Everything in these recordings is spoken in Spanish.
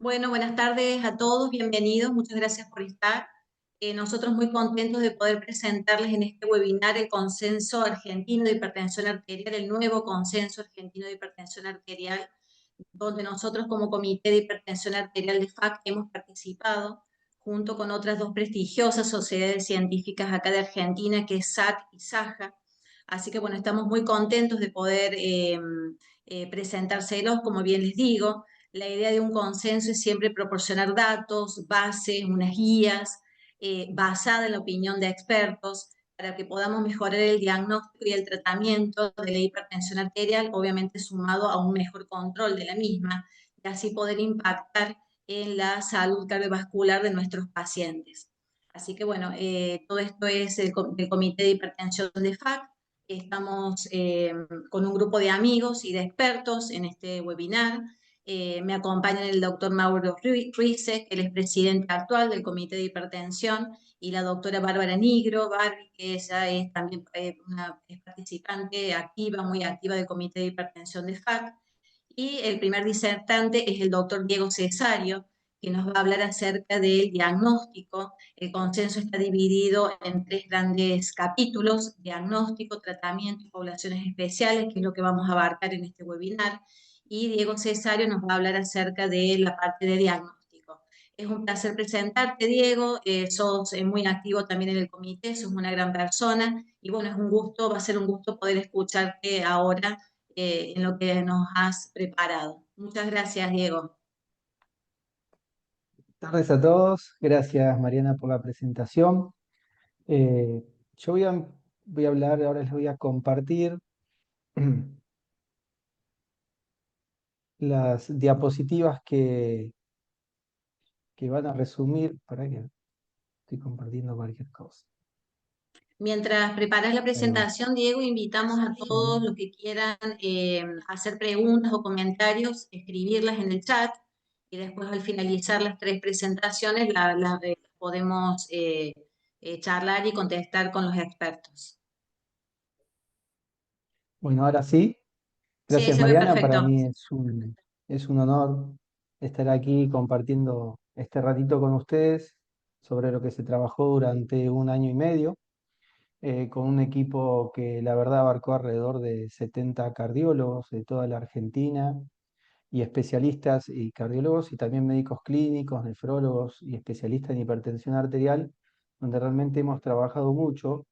Bueno, buenas tardes a todos, bienvenidos, muchas gracias por estar. Nosotros muy contentos de poder presentarles en este webinar el Consenso Argentino de Hipertensión Arterial, el nuevo Consenso Argentino de Hipertensión Arterial, donde nosotros como Comité de Hipertensión Arterial de FAC hemos participado junto con otras dos prestigiosas sociedades científicas acá de Argentina, que es SAC y SAJA. Así que bueno, estamos muy contentos de poder presentárselos, como bien les digo. La idea de un consenso es siempre proporcionar datos, bases, unas guías basada en la opinión de expertos para que podamos mejorar el diagnóstico y el tratamiento de la hipertensión arterial, obviamente sumado a un mejor control de la misma, y así poder impactar en la salud cardiovascular de nuestros pacientes. Así que bueno, todo esto es del Comité de Hipertensión de FAC. Estamos con un grupo de amigos y de expertos en este webinar. Me acompañan el doctor Mauro Ruize, que él es presidente actual del Comité de Hipertensión, y la doctora Bárbara Nigro, Barbie, que ella es también es participante activa, muy activa del Comité de Hipertensión de FAC. Y el primer disertante es el doctor Diego Cesario, que nos va a hablar acerca del diagnóstico. El consenso está dividido en tres grandes capítulos: diagnóstico, tratamiento y poblaciones especiales, que es lo que vamos a abarcar en este webinar. Y Diego Cesario nos va a hablar acerca de la parte de diagnóstico. Es un placer presentarte, Diego. Sos muy activo también en el comité, sos una gran persona. Y bueno, es un gusto, va a ser un gusto poder escucharte ahora en lo que nos has preparado. Muchas gracias, Diego. Buenas tardes a todos, gracias Mariana por la presentación. Eh, yo voy a hablar, ahora les voy a compartir las diapositivas que van a resumir, para que estoy compartiendo cualquier cosa. Mientras preparas la Ahí va. presentación, Diego, invitamos a todos Sí. los que quieran hacer preguntas o comentarios, escribirlas en el chat y después al finalizar las tres presentaciones podemos charlar y contestar con los expertos. Bueno, ahora sí, Sí, ahí gracias se ve Mariana, para perfecto. mí es un honor estar aquí compartiendo este ratito con ustedes sobre lo que se trabajó durante un año y medio. Con un equipo que la verdad abarcó alrededor de 70 cardiólogos de toda la Argentina y especialistas y cardiólogos y también médicos clínicos, nefrólogos y especialistas en hipertensión arterial, donde realmente hemos trabajado mucho.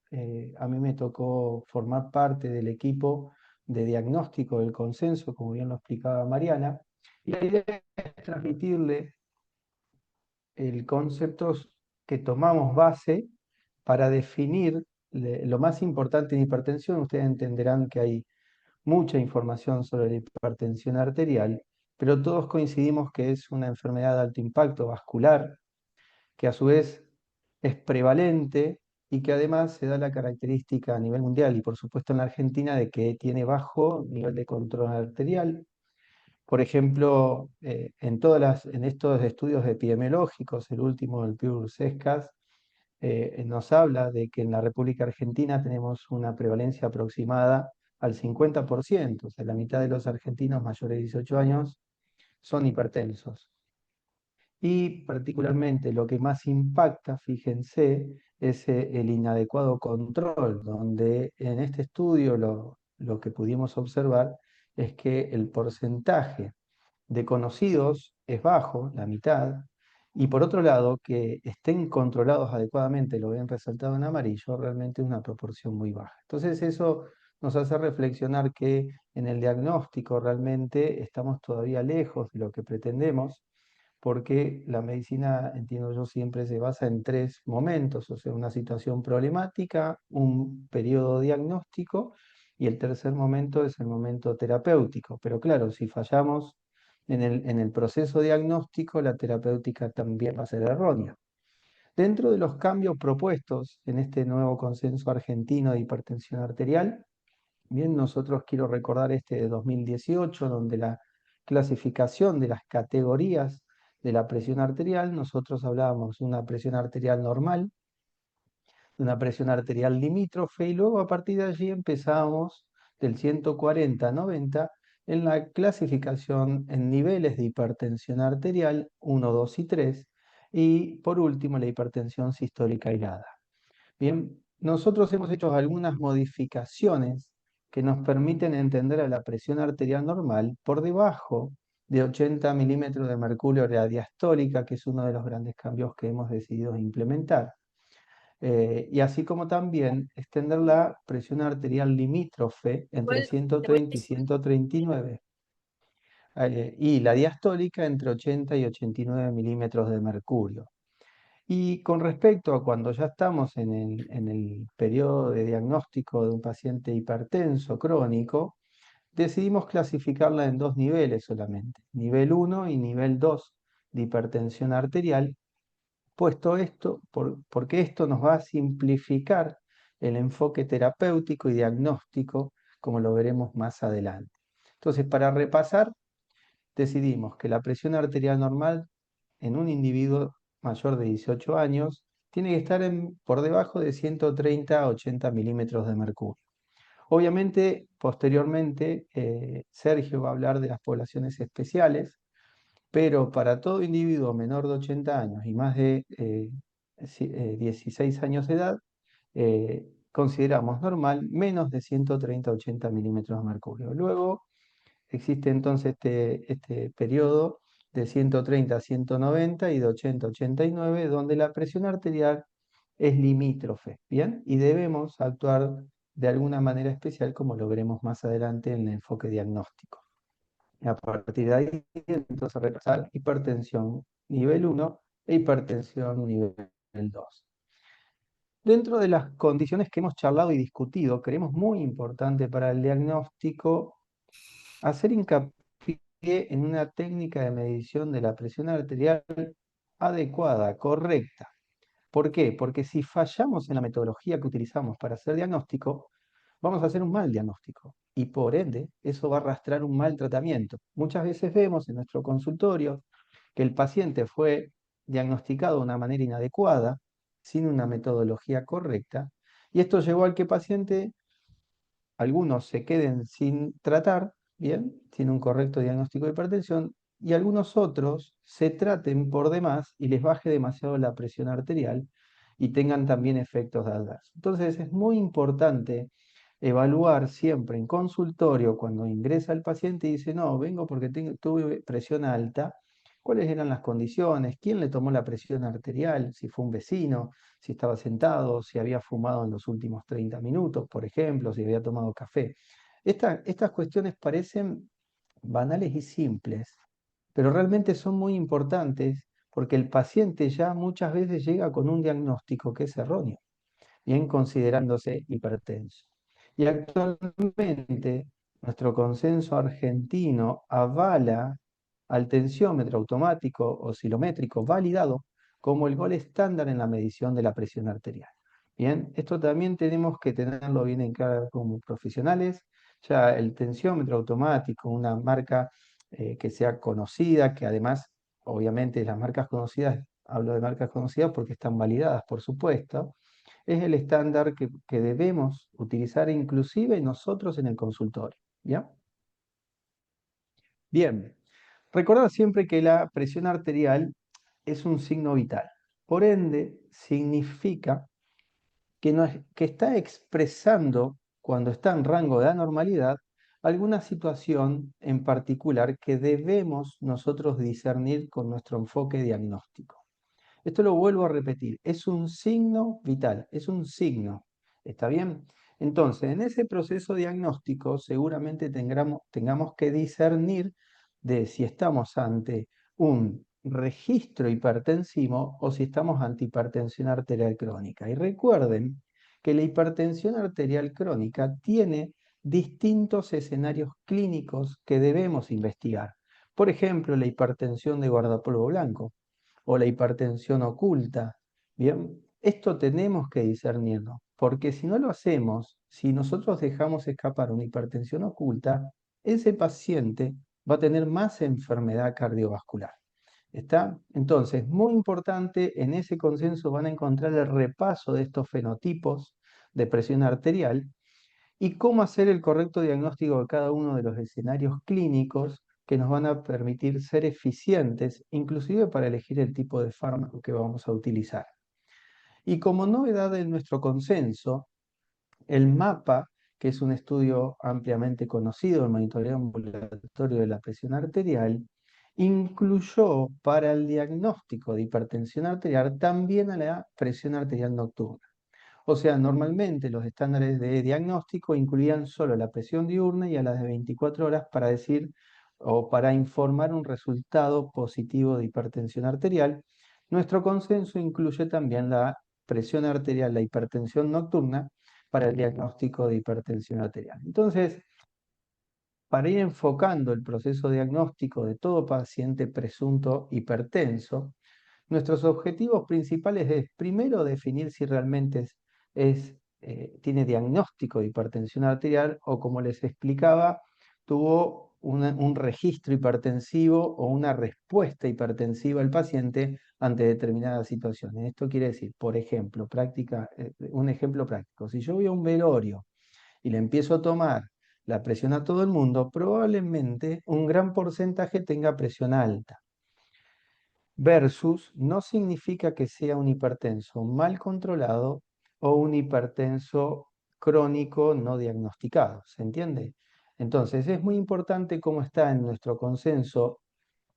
A mí me tocó formar parte del equipo de diagnóstico del consenso, como bien lo explicaba Mariana, y la idea es transmitirle el conceptos que tomamos base para definir lo más importante en hipertensión. Ustedes entenderán que hay mucha información sobre la hipertensión arterial, pero todos coincidimos que es una enfermedad de alto impacto vascular, que a su vez es prevalente y que además se da la característica a nivel mundial y por supuesto en la Argentina de que tiene bajo nivel de control arterial. Por ejemplo, en estos estudios epidemiológicos, el último, el PUR-SESCAS, nos habla de que en la República Argentina tenemos una prevalencia aproximada al 50%, o sea, la mitad de los argentinos mayores de 18 años son hipertensos. Y particularmente lo que más impacta, fíjense, es el inadecuado control, donde en este estudio lo que pudimos observar es que el porcentaje de conocidos es bajo, la mitad, y por otro lado, que estén controlados adecuadamente, lo ven resaltado en amarillo, realmente es una proporción muy baja. Entonces eso nos hace reflexionar que en el diagnóstico realmente estamos todavía lejos de lo que pretendemos, porque la medicina, entiendo yo, siempre se basa en tres momentos, o sea, una situación problemática, un periodo diagnóstico y el tercer momento es el momento terapéutico. Pero claro, si fallamos en el proceso diagnóstico, la terapéutica también va a ser errónea. Dentro de los cambios propuestos en este nuevo consenso argentino de hipertensión arterial, bien, nosotros quiero recordar este de 2018, donde la clasificación de las categorías de la presión arterial, nosotros hablábamos de una presión arterial normal, de una presión arterial limítrofe, y luego a partir de allí empezábamos del 140 a 90, en la clasificación en niveles de hipertensión arterial 1, 2 y 3, y por último la hipertensión sistólica aislada. Bien, nosotros hemos hecho algunas modificaciones que nos permiten entender a la presión arterial normal por debajo de 80 milímetros de mercurio de la diastólica, que es uno de los grandes cambios que hemos decidido implementar. Y así como también extender la presión arterial limítrofe entre Igual, 130 y 139, y la diastólica entre 80 y 89 milímetros de mercurio. Y con respecto a cuando ya estamos en el periodo de diagnóstico de un paciente hipertenso crónico, decidimos clasificarla en dos niveles solamente, nivel 1 y nivel 2 de hipertensión arterial, puesto esto, porque esto nos va a simplificar el enfoque terapéutico y diagnóstico, como lo veremos más adelante. Entonces, para repasar, decidimos que la presión arterial normal en un individuo mayor de 18 años tiene que estar por debajo de 130 a 80 milímetros de mercurio. Obviamente, posteriormente, Sergio va a hablar de las poblaciones especiales, pero para todo individuo menor de 80 años y más de 16 años de edad, consideramos normal menos de 130 a 80 milímetros de mercurio. Luego, existe entonces este periodo de 130 a 190 y de 80 a 89, donde la presión arterial es limítrofe, ¿bien? Y debemos actuar de alguna manera especial, como lo veremos más adelante en el enfoque diagnóstico. A partir de ahí, entonces, repasar hipertensión nivel 1 e hipertensión nivel 2. Dentro de las condiciones que hemos charlado y discutido, creemos muy importante para el diagnóstico hacer hincapié en una técnica de medición de la presión arterial adecuada, correcta. ¿Por qué? Porque si fallamos en la metodología que utilizamos para hacer diagnóstico, vamos a hacer un mal diagnóstico y por ende eso va a arrastrar un mal tratamiento. Muchas veces vemos en nuestro consultorio que el paciente fue diagnosticado de una manera inadecuada, sin una metodología correcta, y esto llevó al que el paciente algunos se queden sin tratar, bien, sin un correcto diagnóstico de hipertensión, y algunos otros se traten por demás y les baje demasiado la presión arterial y tengan también efectos adversos. Entonces es muy importante evaluar siempre en consultorio cuando ingresa el paciente y dice, no, vengo porque tuve presión alta, cuáles eran las condiciones, quién le tomó la presión arterial, si fue un vecino, si estaba sentado, si había fumado en los últimos 30 minutos, por ejemplo, si había tomado café. Estas cuestiones parecen banales y simples, pero realmente son muy importantes porque el paciente ya muchas veces llega con un diagnóstico que es erróneo, bien considerándose hipertenso. Y actualmente nuestro consenso argentino avala al tensiómetro automático oscilométrico validado como el gol estándar en la medición de la presión arterial. Bien, esto también tenemos que tenerlo bien en claro como profesionales. Ya el tensiómetro automático, una marca que sea conocida, que además, obviamente, las marcas conocidas, hablo de marcas conocidas porque están validadas, por supuesto, es el estándar que debemos utilizar inclusive nosotros en el consultorio. ¿Ya? Bien, recordad siempre que la presión arterial es un signo vital. Por ende, significa que está expresando, cuando está en rango de anormalidad, alguna situación en particular que debemos nosotros discernir con nuestro enfoque diagnóstico. Esto lo vuelvo a repetir, es un signo vital, es un signo. ¿Está bien? Entonces, en ese proceso diagnóstico seguramente tengamos que discernir de si estamos ante un registro hipertensivo o si estamos ante hipertensión arterial crónica. Y recuerden que la hipertensión arterial crónica tiene distintos escenarios clínicos que debemos investigar. Por ejemplo, la hipertensión de guardapolvo blanco o la hipertensión oculta. Bien, esto tenemos que discernirlo, porque si no lo hacemos, si nosotros dejamos escapar una hipertensión oculta, ese paciente va a tener más enfermedad cardiovascular. ¿Está? Entonces, muy importante, en ese consenso van a encontrar el repaso de estos fenotipos de presión arterial y cómo hacer el correcto diagnóstico de cada uno de los escenarios clínicos que nos van a permitir ser eficientes, inclusive para elegir el tipo de fármaco que vamos a utilizar. Y como novedad en nuestro consenso, el MAPA, que es un estudio ampliamente conocido, el monitoreo ambulatorio de la presión arterial, incluyó para el diagnóstico de hipertensión arterial también a la presión arterial nocturna. O sea, normalmente los estándares de diagnóstico incluían solo la presión diurna y a las de 24 horas para decir o para informar un resultado positivo de hipertensión arterial. Nuestro consenso incluye también la presión arterial, la hipertensión nocturna para el diagnóstico de hipertensión arterial. Entonces, para ir enfocando el proceso diagnóstico de todo paciente presunto hipertenso, nuestros objetivos principales es, primero, definir si realmente tiene diagnóstico de hipertensión arterial o, como les explicaba, tuvo un registro hipertensivo o una respuesta hipertensiva al paciente ante determinadas situaciones. Esto quiere decir, por ejemplo, un ejemplo práctico. Si yo voy a un velorio y le empiezo a tomar la presión a todo el mundo, probablemente un gran porcentaje tenga presión alta. Versus no significa que sea un hipertenso mal controlado o un hipertenso crónico no diagnosticado, ¿se entiende? Entonces es muy importante cómo está en nuestro consenso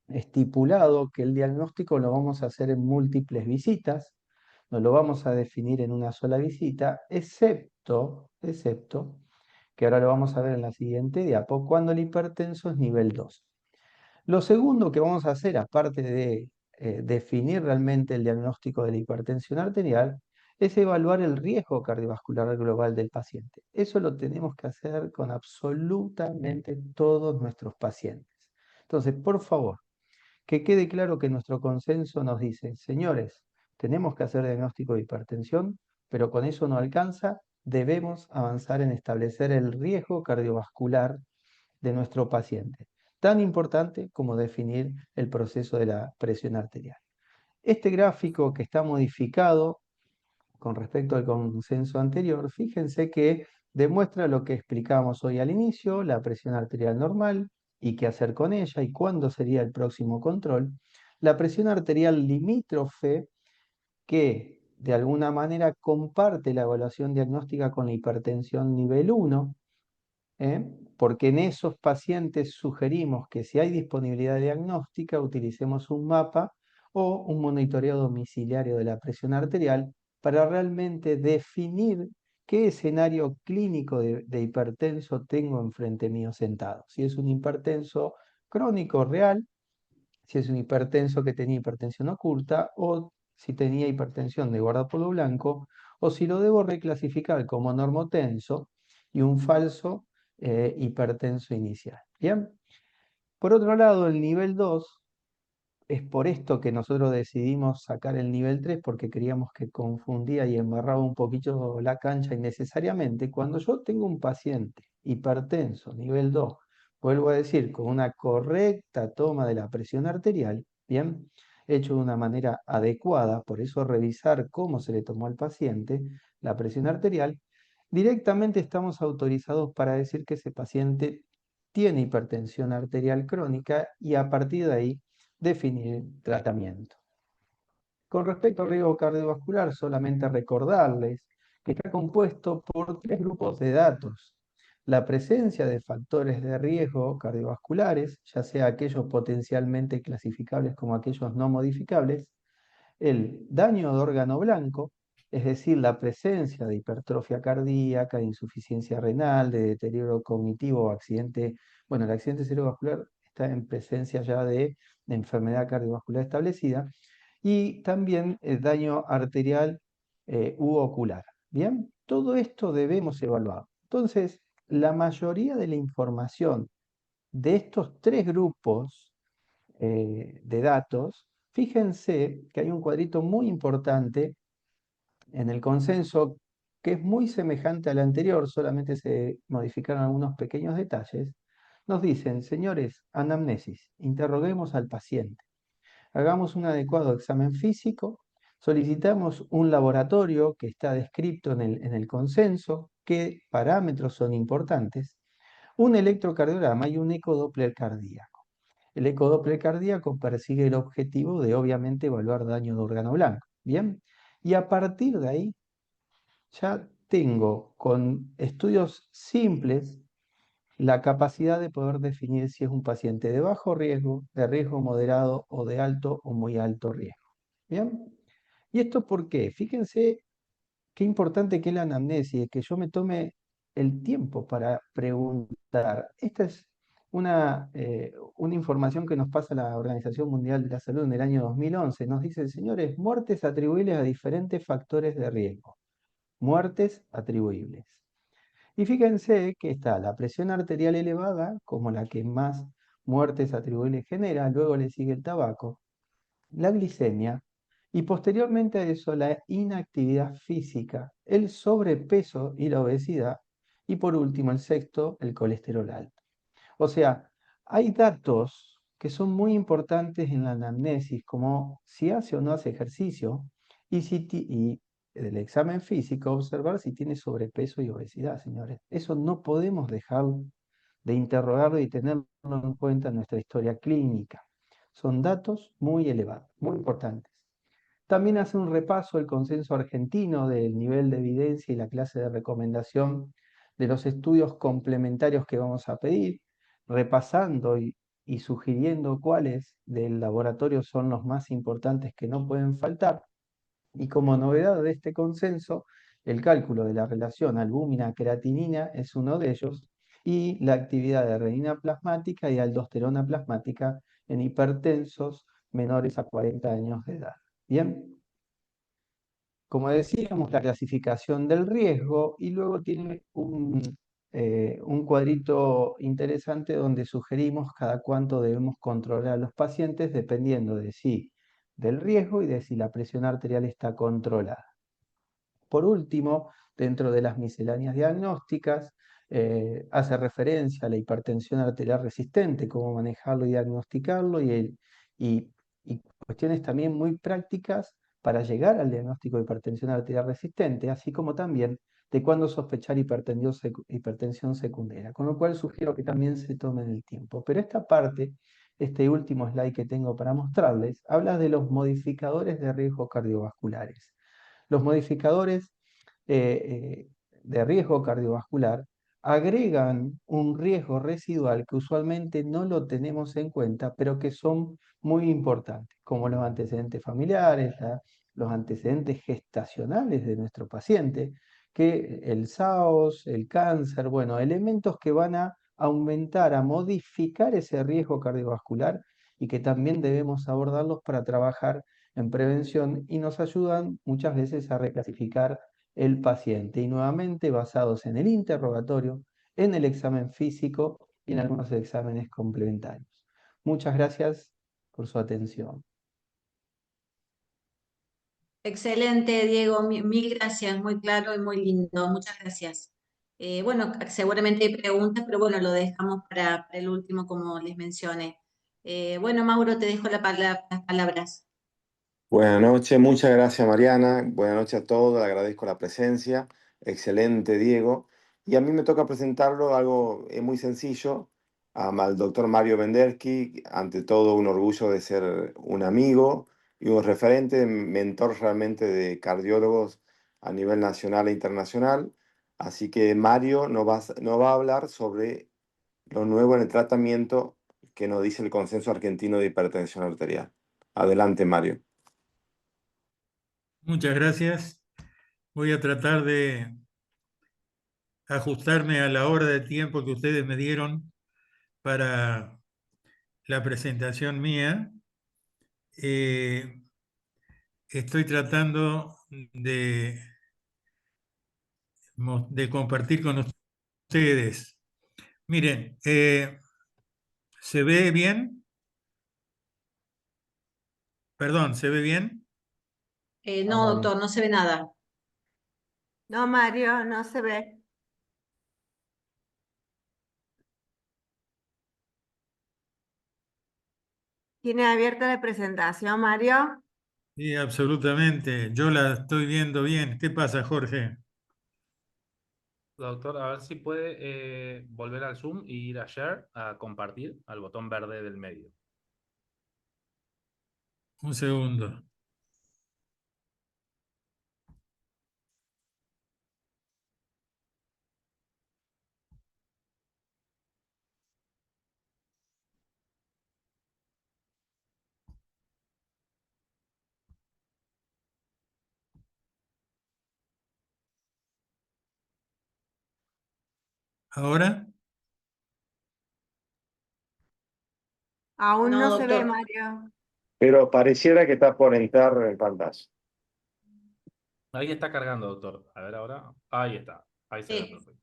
estipulado que el diagnóstico lo vamos a hacer en múltiples visitas, no lo vamos a definir en una sola visita, excepto, que ahora lo vamos a ver en la siguiente diapo, cuando el hipertenso es nivel 2. Lo segundo que vamos a hacer, aparte de definir realmente el diagnóstico de la hipertensión arterial, es evaluar el riesgo cardiovascular global del paciente. Eso lo tenemos que hacer con absolutamente todos nuestros pacientes. Entonces, por favor, que quede claro que nuestro consenso nos dice, señores, tenemos que hacer diagnóstico de hipertensión, pero con eso no alcanza, debemos avanzar en establecer el riesgo cardiovascular de nuestro paciente, tan importante como definir el proceso de la presión arterial. Este gráfico que está modificado con respecto al consenso anterior, fíjense que demuestra lo que explicamos hoy al inicio, la presión arterial normal y qué hacer con ella y cuándo sería el próximo control, la presión arterial limítrofe que de alguna manera comparte la evaluación diagnóstica con la hipertensión nivel 1, ¿eh? Porque en esos pacientes sugerimos que si hay disponibilidad diagnóstica, utilicemos un mapa o un monitoreo domiciliario de la presión arterial para realmente definir qué escenario clínico de hipertenso tengo enfrente mío sentado. Si es un hipertenso crónico real, si es un hipertenso que tenía hipertensión oculta o si tenía hipertensión de guardapolvo blanco o si lo debo reclasificar como normotenso y un falso hipertenso inicial. Bien. Por otro lado, el nivel 2 es por esto que nosotros decidimos sacar el nivel 3 porque creíamos que confundía y embarraba un poquito la cancha innecesariamente. Cuando yo tengo un paciente hipertenso, nivel 2, vuelvo a decir, con una correcta toma de la presión arterial, bien, hecho de una manera adecuada, por eso revisar cómo se le tomó al paciente la presión arterial, directamente estamos autorizados para decir que ese paciente tiene hipertensión arterial crónica y a partir de ahí definir tratamiento. Con respecto al riesgo cardiovascular, solamente recordarles que está compuesto por tres grupos de datos. La presencia de factores de riesgo cardiovasculares, ya sea aquellos potencialmente clasificables como aquellos no modificables, el daño de órgano blanco, es decir, la presencia de hipertrofia cardíaca, de insuficiencia renal, de deterioro cognitivo o accidente, bueno, el accidente cerebrovascular está en presencia ya de enfermedad cardiovascular establecida, y también el daño arterial u ocular. Bien, todo esto debemos evaluar. Entonces, la mayoría de la información de estos tres grupos de datos, fíjense que hay un cuadrito muy importante en el consenso que es muy semejante al anterior, solamente se modificaron algunos pequeños detalles. Nos dicen, señores, anamnesis, interroguemos al paciente, hagamos un adecuado examen físico, solicitamos un laboratorio que está descrito en el consenso, qué parámetros son importantes, un electrocardiograma y un ecodoppler cardíaco. El ecodoppler cardíaco persigue el objetivo de obviamente evaluar daño de órgano blanco. Bien, y a partir de ahí ya tengo con estudios simples la capacidad de poder definir si es un paciente de bajo riesgo, de riesgo moderado o de alto o muy alto riesgo. Bien, ¿y esto por qué? Fíjense qué importante que es la anamnesis, que yo me tome el tiempo para preguntar. Esta es una información que nos pasa la Organización Mundial de la Salud en el año 2011. Nos dice, señores, muertes atribuibles a diferentes factores de riesgo. Muertes atribuibles. Y fíjense que está la presión arterial elevada, como la que más muertes atribuibles genera, luego le sigue el tabaco, la glicemia y posteriormente a eso la inactividad física, el sobrepeso y la obesidad y por último el sexto, el colesterol alto. O sea, hay datos que son muy importantes en la anamnesis, como si hace o no hace ejercicio y, y el examen físico observar si tiene sobrepeso y obesidad, señores. Eso no podemos dejar de interrogarlo y tenerlo en cuenta en nuestra historia clínica. Son datos muy elevados, muy importantes. También hace un repaso el consenso argentino del nivel de evidencia y la clase de recomendación de los estudios complementarios que vamos a pedir, repasando y sugiriendo cuáles del laboratorio son los más importantes que no pueden faltar. Y como novedad de este consenso, el cálculo de la relación albúmina-creatinina es uno de ellos, y la actividad de renina plasmática y aldosterona plasmática en hipertensos menores a 40 años de edad. Bien, como decíamos, la clasificación del riesgo y luego tiene un cuadrito interesante donde sugerimos cada cuánto debemos controlar a los pacientes dependiendo de si del riesgo y de si la presión arterial está controlada. Por último, dentro de las misceláneas diagnósticas, hace referencia a la hipertensión arterial resistente, cómo manejarlo y diagnosticarlo, y cuestiones también muy prácticas para llegar al diagnóstico de hipertensión arterial resistente, así como también de cuándo sospechar hipertensión secundaria, con lo cual sugiero que también se tomen el tiempo. Pero esta parte, este último slide que tengo para mostrarles, habla de los modificadores de riesgo cardiovasculares. Los modificadores de riesgo cardiovascular agregan un riesgo residual que usualmente no lo tenemos en cuenta, pero que son muy importantes, como los antecedentes familiares, los antecedentes gestacionales de nuestro paciente, que el SAOS, el cáncer, bueno, elementos que van a aumentar, a modificar ese riesgo cardiovascular y que también debemos abordarlos para trabajar en prevención y nos ayudan muchas veces a reclasificar el paciente y nuevamente basados en el interrogatorio, en el examen físico y en algunos exámenes complementarios. Muchas gracias por su atención. Excelente, Diego, mil gracias, muy claro y muy lindo, muchas gracias. Bueno, seguramente hay preguntas, pero bueno, lo dejamos para el último, como les mencioné. Bueno, Mauro, te dejo las palabras. Buenas noches, muchas gracias Mariana, buenas noches a todos, le agradezco la presencia, excelente Diego. Y a mí me toca presentarlo algo muy sencillo, al doctor Mario Bendersky, ante todo un orgullo de ser un amigo y un referente, mentor realmente de cardiólogos a nivel nacional e internacional. Así que Mario nos va a hablar sobre lo nuevo en el tratamiento que nos dice el Consenso Argentino de Hipertensión Arterial. Adelante Mario. Muchas gracias. Voy a tratar de ajustarme a la hora de tiempo que ustedes me dieron para la presentación mía. Eh, Estoy tratando de compartir con ustedes. Miren, ¿se ve bien? Perdón, ¿se ve bien? Ah, No, Mario. doctor, no se ve nada. No, Mario, no se ve. ¿Tiene abierta la presentación, Mario? Sí, absolutamente. Yo la estoy viendo bien. ¿Qué pasa, Jorge? Doctor, a ver si puede volver al Zoom y ir a Share, a compartir, al botón verde del medio. Un segundo. ¿Ahora? Aún No, no se ve, doctor. Mario. Pero pareciera que está por entrar en pantalla. Ahí está cargando, doctor. A ver ahora. Ahí está. Ahí se ve Sí, perfecto.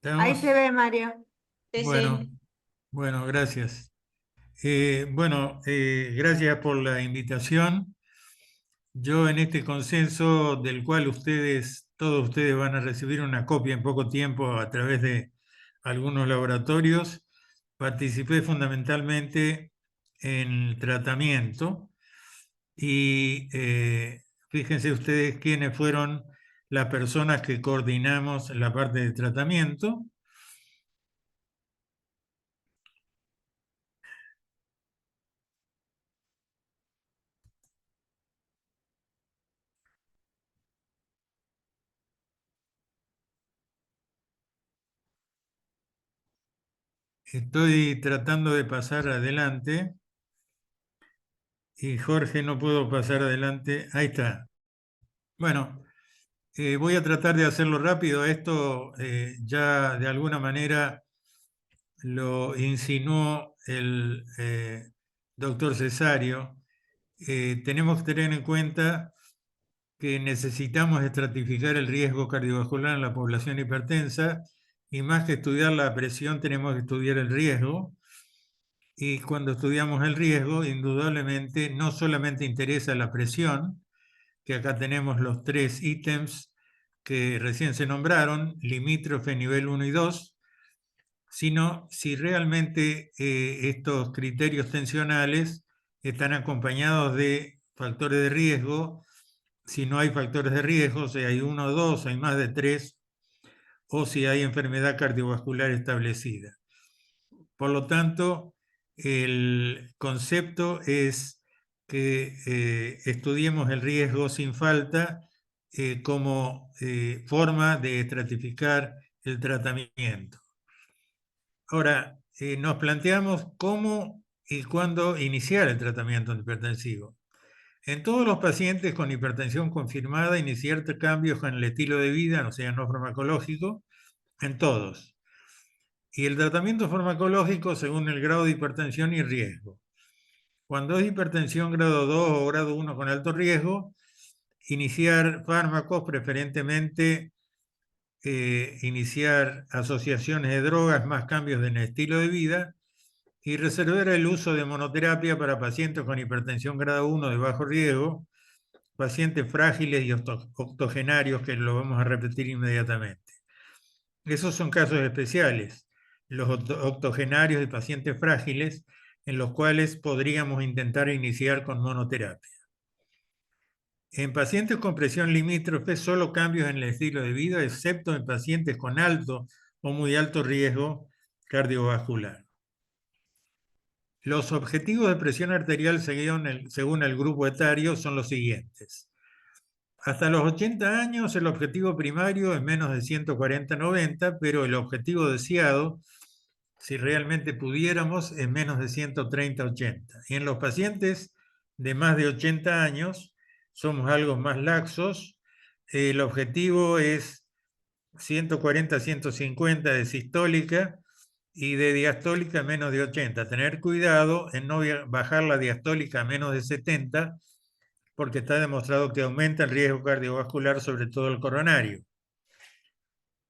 Ahí ¿Estamos? se ve, Mario. sí, Bueno, sí. bueno, gracias. Gracias por la invitación. Yo en este consenso del cual todos ustedes van a recibir una copia en poco tiempo a través de algunos laboratorios, participé fundamentalmente en el tratamiento y fíjense ustedes quiénes fueron las personas que coordinamos la parte de tratamiento. Estoy tratando de pasar adelante y Jorge no puedo pasar adelante. Ahí está. Bueno, voy a tratar de hacerlo rápido. Esto ya de alguna manera lo insinuó el doctor Cesario. Tenemos que tener en cuenta que necesitamos estratificar el riesgo cardiovascular en la población hipertensa y más que estudiar la presión tenemos que estudiar el riesgo. Y cuando estudiamos el riesgo, indudablemente no solamente interesa la presión, que acá tenemos los 3 ítems que recién se nombraron, limítrofe nivel 1 y 2, sino si realmente estos criterios tensionales están acompañados de factores de riesgo, si no hay factores de riesgo, si hay 1 o 2, hay más de 3, o si hay enfermedad cardiovascular establecida. Por lo tanto, el concepto es que estudiemos el riesgo sin falta como forma de estratificar el tratamiento. Ahora, nos planteamos cómo y cuándo iniciar el tratamiento hipertensivo. En todos los pacientes con hipertensión confirmada, iniciar cambios en el estilo de vida, o sea, no farmacológico, en todos. Y el tratamiento farmacológico según el grado de hipertensión y riesgo. Cuando es hipertensión grado 2 o grado 1 con alto riesgo, iniciar fármacos, preferentemente iniciar asociaciones de drogas más cambios en el estilo de vida y reservar el uso de monoterapia para pacientes con hipertensión grado 1 de bajo riesgo, pacientes frágiles y octogenarios, que lo vamos a repetir inmediatamente. Esos son casos especiales, los octogenarios y pacientes frágiles, en los cuales podríamos intentar iniciar con monoterapia. En pacientes con presión limítrofe, solo cambios en el estilo de vida, excepto en pacientes con alto o muy alto riesgo cardiovascular. Los objetivos de presión arterial según el grupo etario son los siguientes. Hasta los 80 años el objetivo primario es menos de 140/90, pero el objetivo deseado, si realmente pudiéramos, es menos de 130/80. Y en los pacientes de más de 80 años somos algo más laxos. El objetivo es 140-150 de sistólica y de diastólica menos de 80. Tener cuidado en no bajar la diastólica a menos de 70, porque está demostrado que aumenta el riesgo cardiovascular, sobre todo el coronario.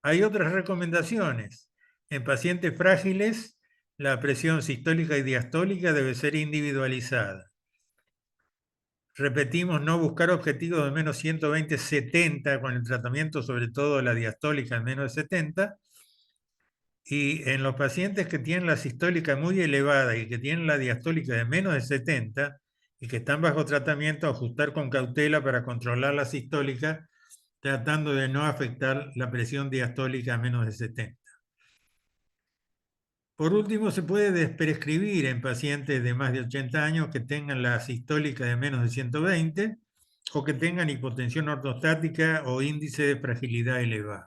Hay otras recomendaciones. En pacientes frágiles, la presión sistólica y diastólica debe ser individualizada. Repetimos, no buscar objetivos de menos 120/70 con el tratamiento, sobre todo la diastólica en menos de 70. Y en los pacientes que tienen la sistólica muy elevada y que tienen la diastólica de menos de 70 y que están bajo tratamiento, ajustar con cautela para controlar la sistólica tratando de no afectar la presión diastólica a menos de 70. Por último, se puede desprescribir en pacientes de más de 80 años que tengan la sistólica de menos de 120 o que tengan hipotensión ortostática o índice de fragilidad elevado.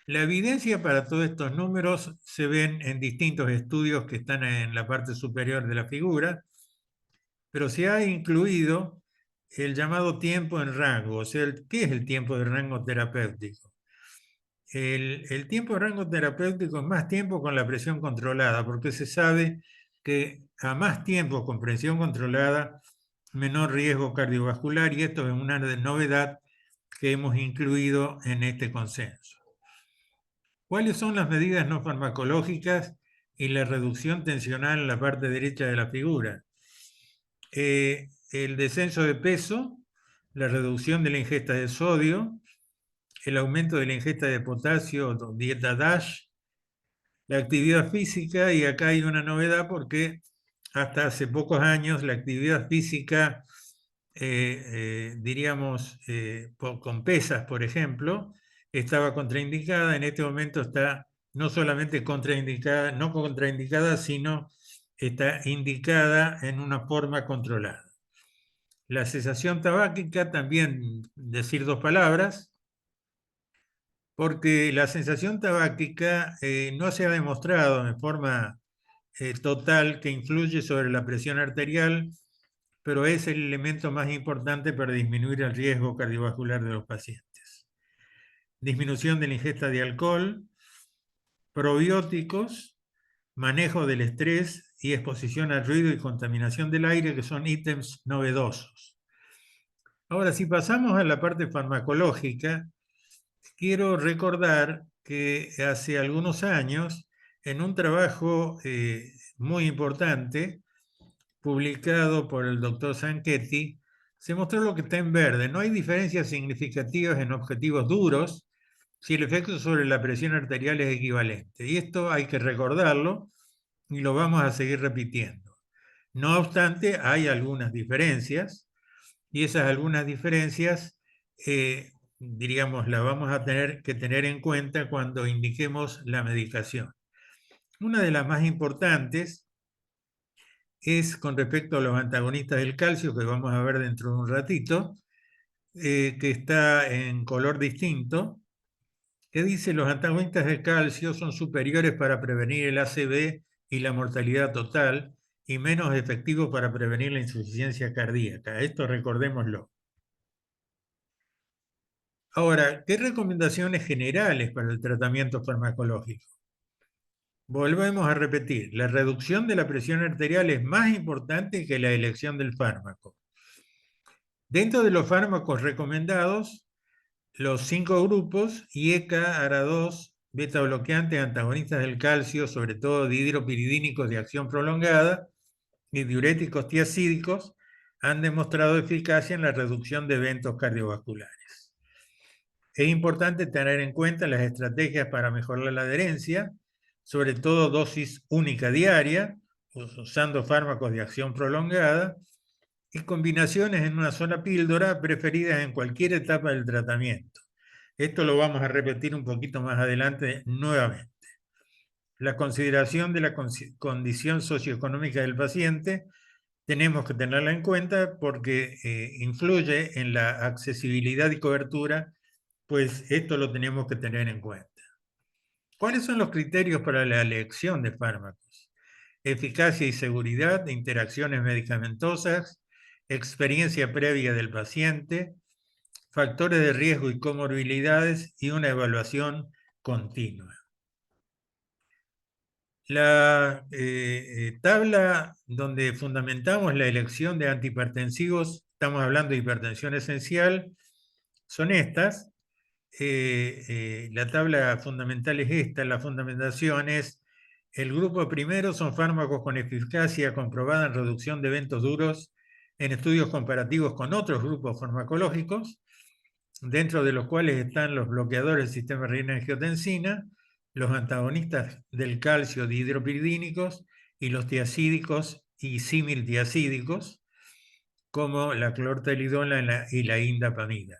La evidencia para todos estos números se ven en distintos estudios que están en la parte superior de la figura, pero se ha incluido el llamado tiempo en rango. O sea, ¿qué es el tiempo de rango terapéutico? El tiempo de rango terapéutico es más tiempo con la presión controlada, porque se sabe que a más tiempo con presión controlada, menor riesgo cardiovascular, y esto es una novedad que hemos incluido en este consenso. ¿Cuáles son las medidas no farmacológicas y la reducción tensional en la parte derecha de la figura? El descenso de peso, la reducción de la ingesta de sodio, el aumento de la ingesta de potasio, dieta DASH, la actividad física, y acá hay una novedad porque hasta hace pocos años la actividad física, diríamos, con pesas, por ejemplo, estaba contraindicada. En este momento está no solamente contraindicada, no contraindicada, sino está indicada en una forma controlada. La cesación tabáquica, también decir dos palabras, porque la sensación tabáquica no se ha demostrado en forma total que influye sobre la presión arterial, pero es el elemento más importante para disminuir el riesgo cardiovascular de los pacientes. Disminución de la ingesta de alcohol, probióticos, manejo del estrés y exposición al ruido y contaminación del aire, que son ítems novedosos. Ahora, si pasamos a la parte farmacológica, quiero recordar que hace algunos años, en un trabajo muy importante, publicado por el doctor Zanchetti, se mostró lo que está en verde. No hay diferencias significativas en objetivos duros si el efecto sobre la presión arterial es equivalente. Y esto hay que recordarlo y lo vamos a seguir repitiendo. No obstante, hay algunas diferencias, y esas algunas diferencias diríamos, la vamos a tener que tener en cuenta cuando indiquemos la medicación. Una de las más importantes es con respecto a los antagonistas del calcio, que vamos a ver dentro de un ratito, que está en color distinto, que dice: los antagonistas del calcio son superiores para prevenir el ACV y la mortalidad total, y menos efectivos para prevenir la insuficiencia cardíaca. Esto recordémoslo. Ahora, ¿qué recomendaciones generales para el tratamiento farmacológico? Volvemos a repetir, la reducción de la presión arterial es más importante que la elección del fármaco. Dentro de los fármacos recomendados, los 5 grupos: IECA, ARA2, beta bloqueantes, antagonistas del calcio, sobre todo dihidropiridínicos de acción prolongada, y diuréticos tiacídicos, han demostrado eficacia en la reducción de eventos cardiovasculares. Es importante tener en cuenta las estrategias para mejorar la adherencia, sobre todo dosis única diaria, usando fármacos de acción prolongada, y combinaciones en una sola píldora preferidas en cualquier etapa del tratamiento. Esto lo vamos a repetir un poquito más adelante nuevamente. La consideración de la condición socioeconómica del paciente tenemos que tenerla en cuenta porque influye en la accesibilidad y cobertura, pues esto lo tenemos que tener en cuenta. ¿Cuáles son los criterios para la elección de fármacos? Eficacia y seguridad de interacciones medicamentosas, experiencia previa del paciente, factores de riesgo y comorbilidades, y una evaluación continua. La tabla donde fundamentamos la elección de antihipertensivos, estamos hablando de hipertensión esencial, son estas. La tabla fundamental es esta. La fundamentación es: el grupo primero son fármacos con eficacia comprobada en reducción de eventos duros en estudios comparativos con otros grupos farmacológicos, dentro de los cuales están los bloqueadores del sistema renina-angiotensina, los antagonistas del calcio dihidropiridínicos y los tiacídicos y similtiacídicos, como la clortelidona y la indapamida.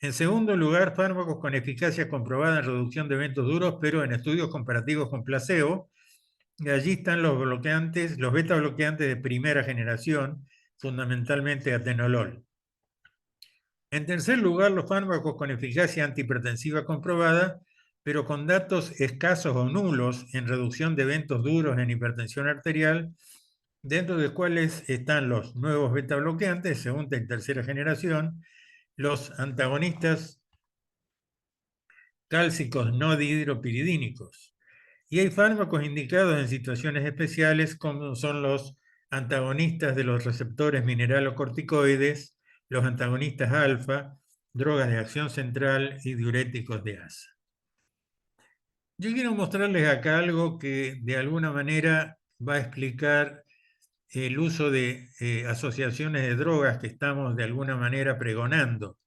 En segundo lugar, fármacos con eficacia comprobada en reducción de eventos duros, pero en estudios comparativos con placebo. Y allí están los bloqueantes, los beta bloqueantes de primera generación, fundamentalmente atenolol. En tercer lugar, los fármacos con eficacia antihipertensiva comprobada, pero con datos escasos o nulos en reducción de eventos duros en hipertensión arterial, dentro de cuales están los nuevos beta bloqueantes, segunda y tercera generación, los antagonistas cálcicos no dihidropiridínicos. Y hay fármacos indicados en situaciones especiales, como son los antagonistas de los receptores mineralocorticoides, los antagonistas alfa, drogas de acción central y diuréticos de asa. Yo quiero mostrarles acá algo que de alguna manera va a explicar el uso de asociaciones de drogas que estamos de alguna manera pregonando.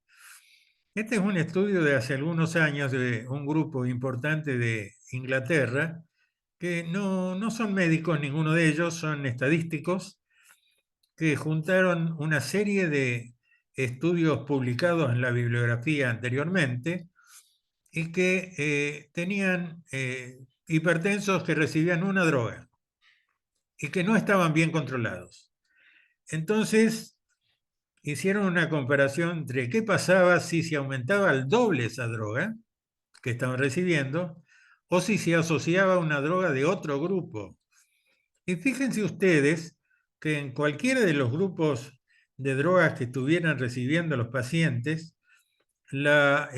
Este es un estudio de hace algunos años de un grupo importante de Inglaterra, que no son médicos ninguno de ellos, son estadísticos, que juntaron una serie de estudios publicados en la bibliografía anteriormente y que tenían hipertensos que recibían una droga y que no estaban bien controlados. Entonces, hicieron una comparación entre qué pasaba si se aumentaba al doble esa droga que estaban recibiendo o si se asociaba a una droga de otro grupo. Y fíjense ustedes que en cualquiera de los grupos de drogas que estuvieran recibiendo los pacientes, la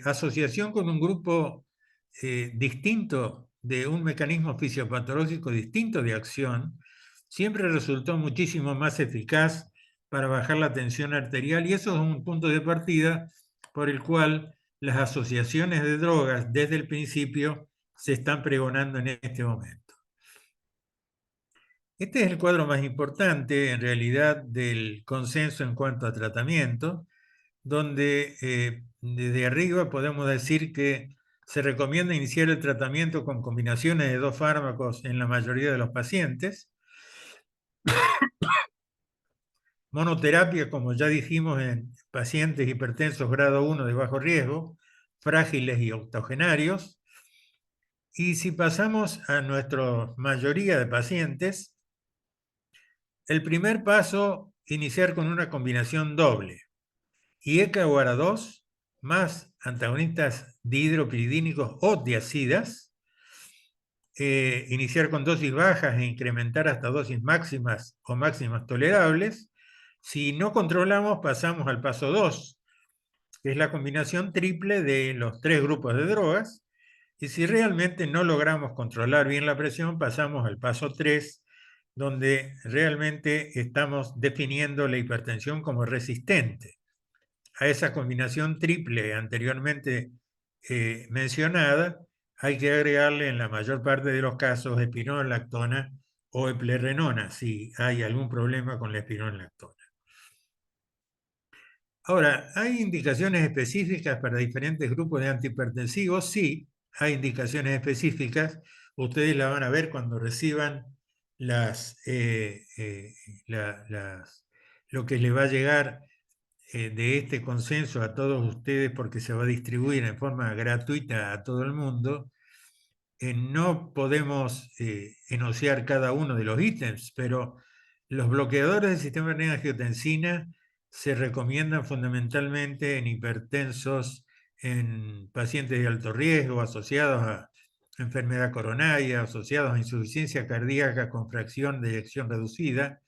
asociación con un grupo distinto de un mecanismo fisiopatológico distinto de acción siempre resultó muchísimo más eficaz para bajar la tensión arterial, y eso es un punto de partida por el cual las asociaciones de drogas desde el principio se están pregonando en este momento. Este es el cuadro más importante, en realidad, del consenso en cuanto a tratamiento, donde desde arriba podemos decir que se recomienda iniciar el tratamiento con combinaciones de dos fármacos en la mayoría de los pacientes. Monoterapia, como ya dijimos, en pacientes hipertensos grado 1 de bajo riesgo, frágiles y octogenarios. Y si pasamos a nuestra mayoría de pacientes, el primer paso, iniciar con una combinación doble. IECA-OARA2 más antagonistas dihidropiridínicos o diacidas, iniciar con dosis bajas e incrementar hasta dosis máximas o máximas tolerables. Si no controlamos, pasamos al paso 2, que es la combinación triple de los 3 grupos de drogas. Y si realmente no logramos controlar bien la presión, pasamos al paso 3, donde realmente estamos definiendo la hipertensión como resistente. A esa combinación triple anteriormente mencionada, hay que agregarle en la mayor parte de los casos espironolactona o eplerenona, si hay algún problema con la espironolactona. Ahora, ¿hay indicaciones específicas para diferentes grupos de antihipertensivos? Sí, hay indicaciones específicas. Ustedes la van a ver cuando reciban lo que les va a llegar de este consenso a todos ustedes, porque se va a distribuir en forma gratuita a todo el mundo. No podemos enunciar cada uno de los ítems, pero los bloqueadores del sistema de angiotensina se recomiendan fundamentalmente en hipertensos, en pacientes de alto riesgo, asociados a enfermedad coronaria, asociados a insuficiencia cardíaca con fracción de eyección reducida,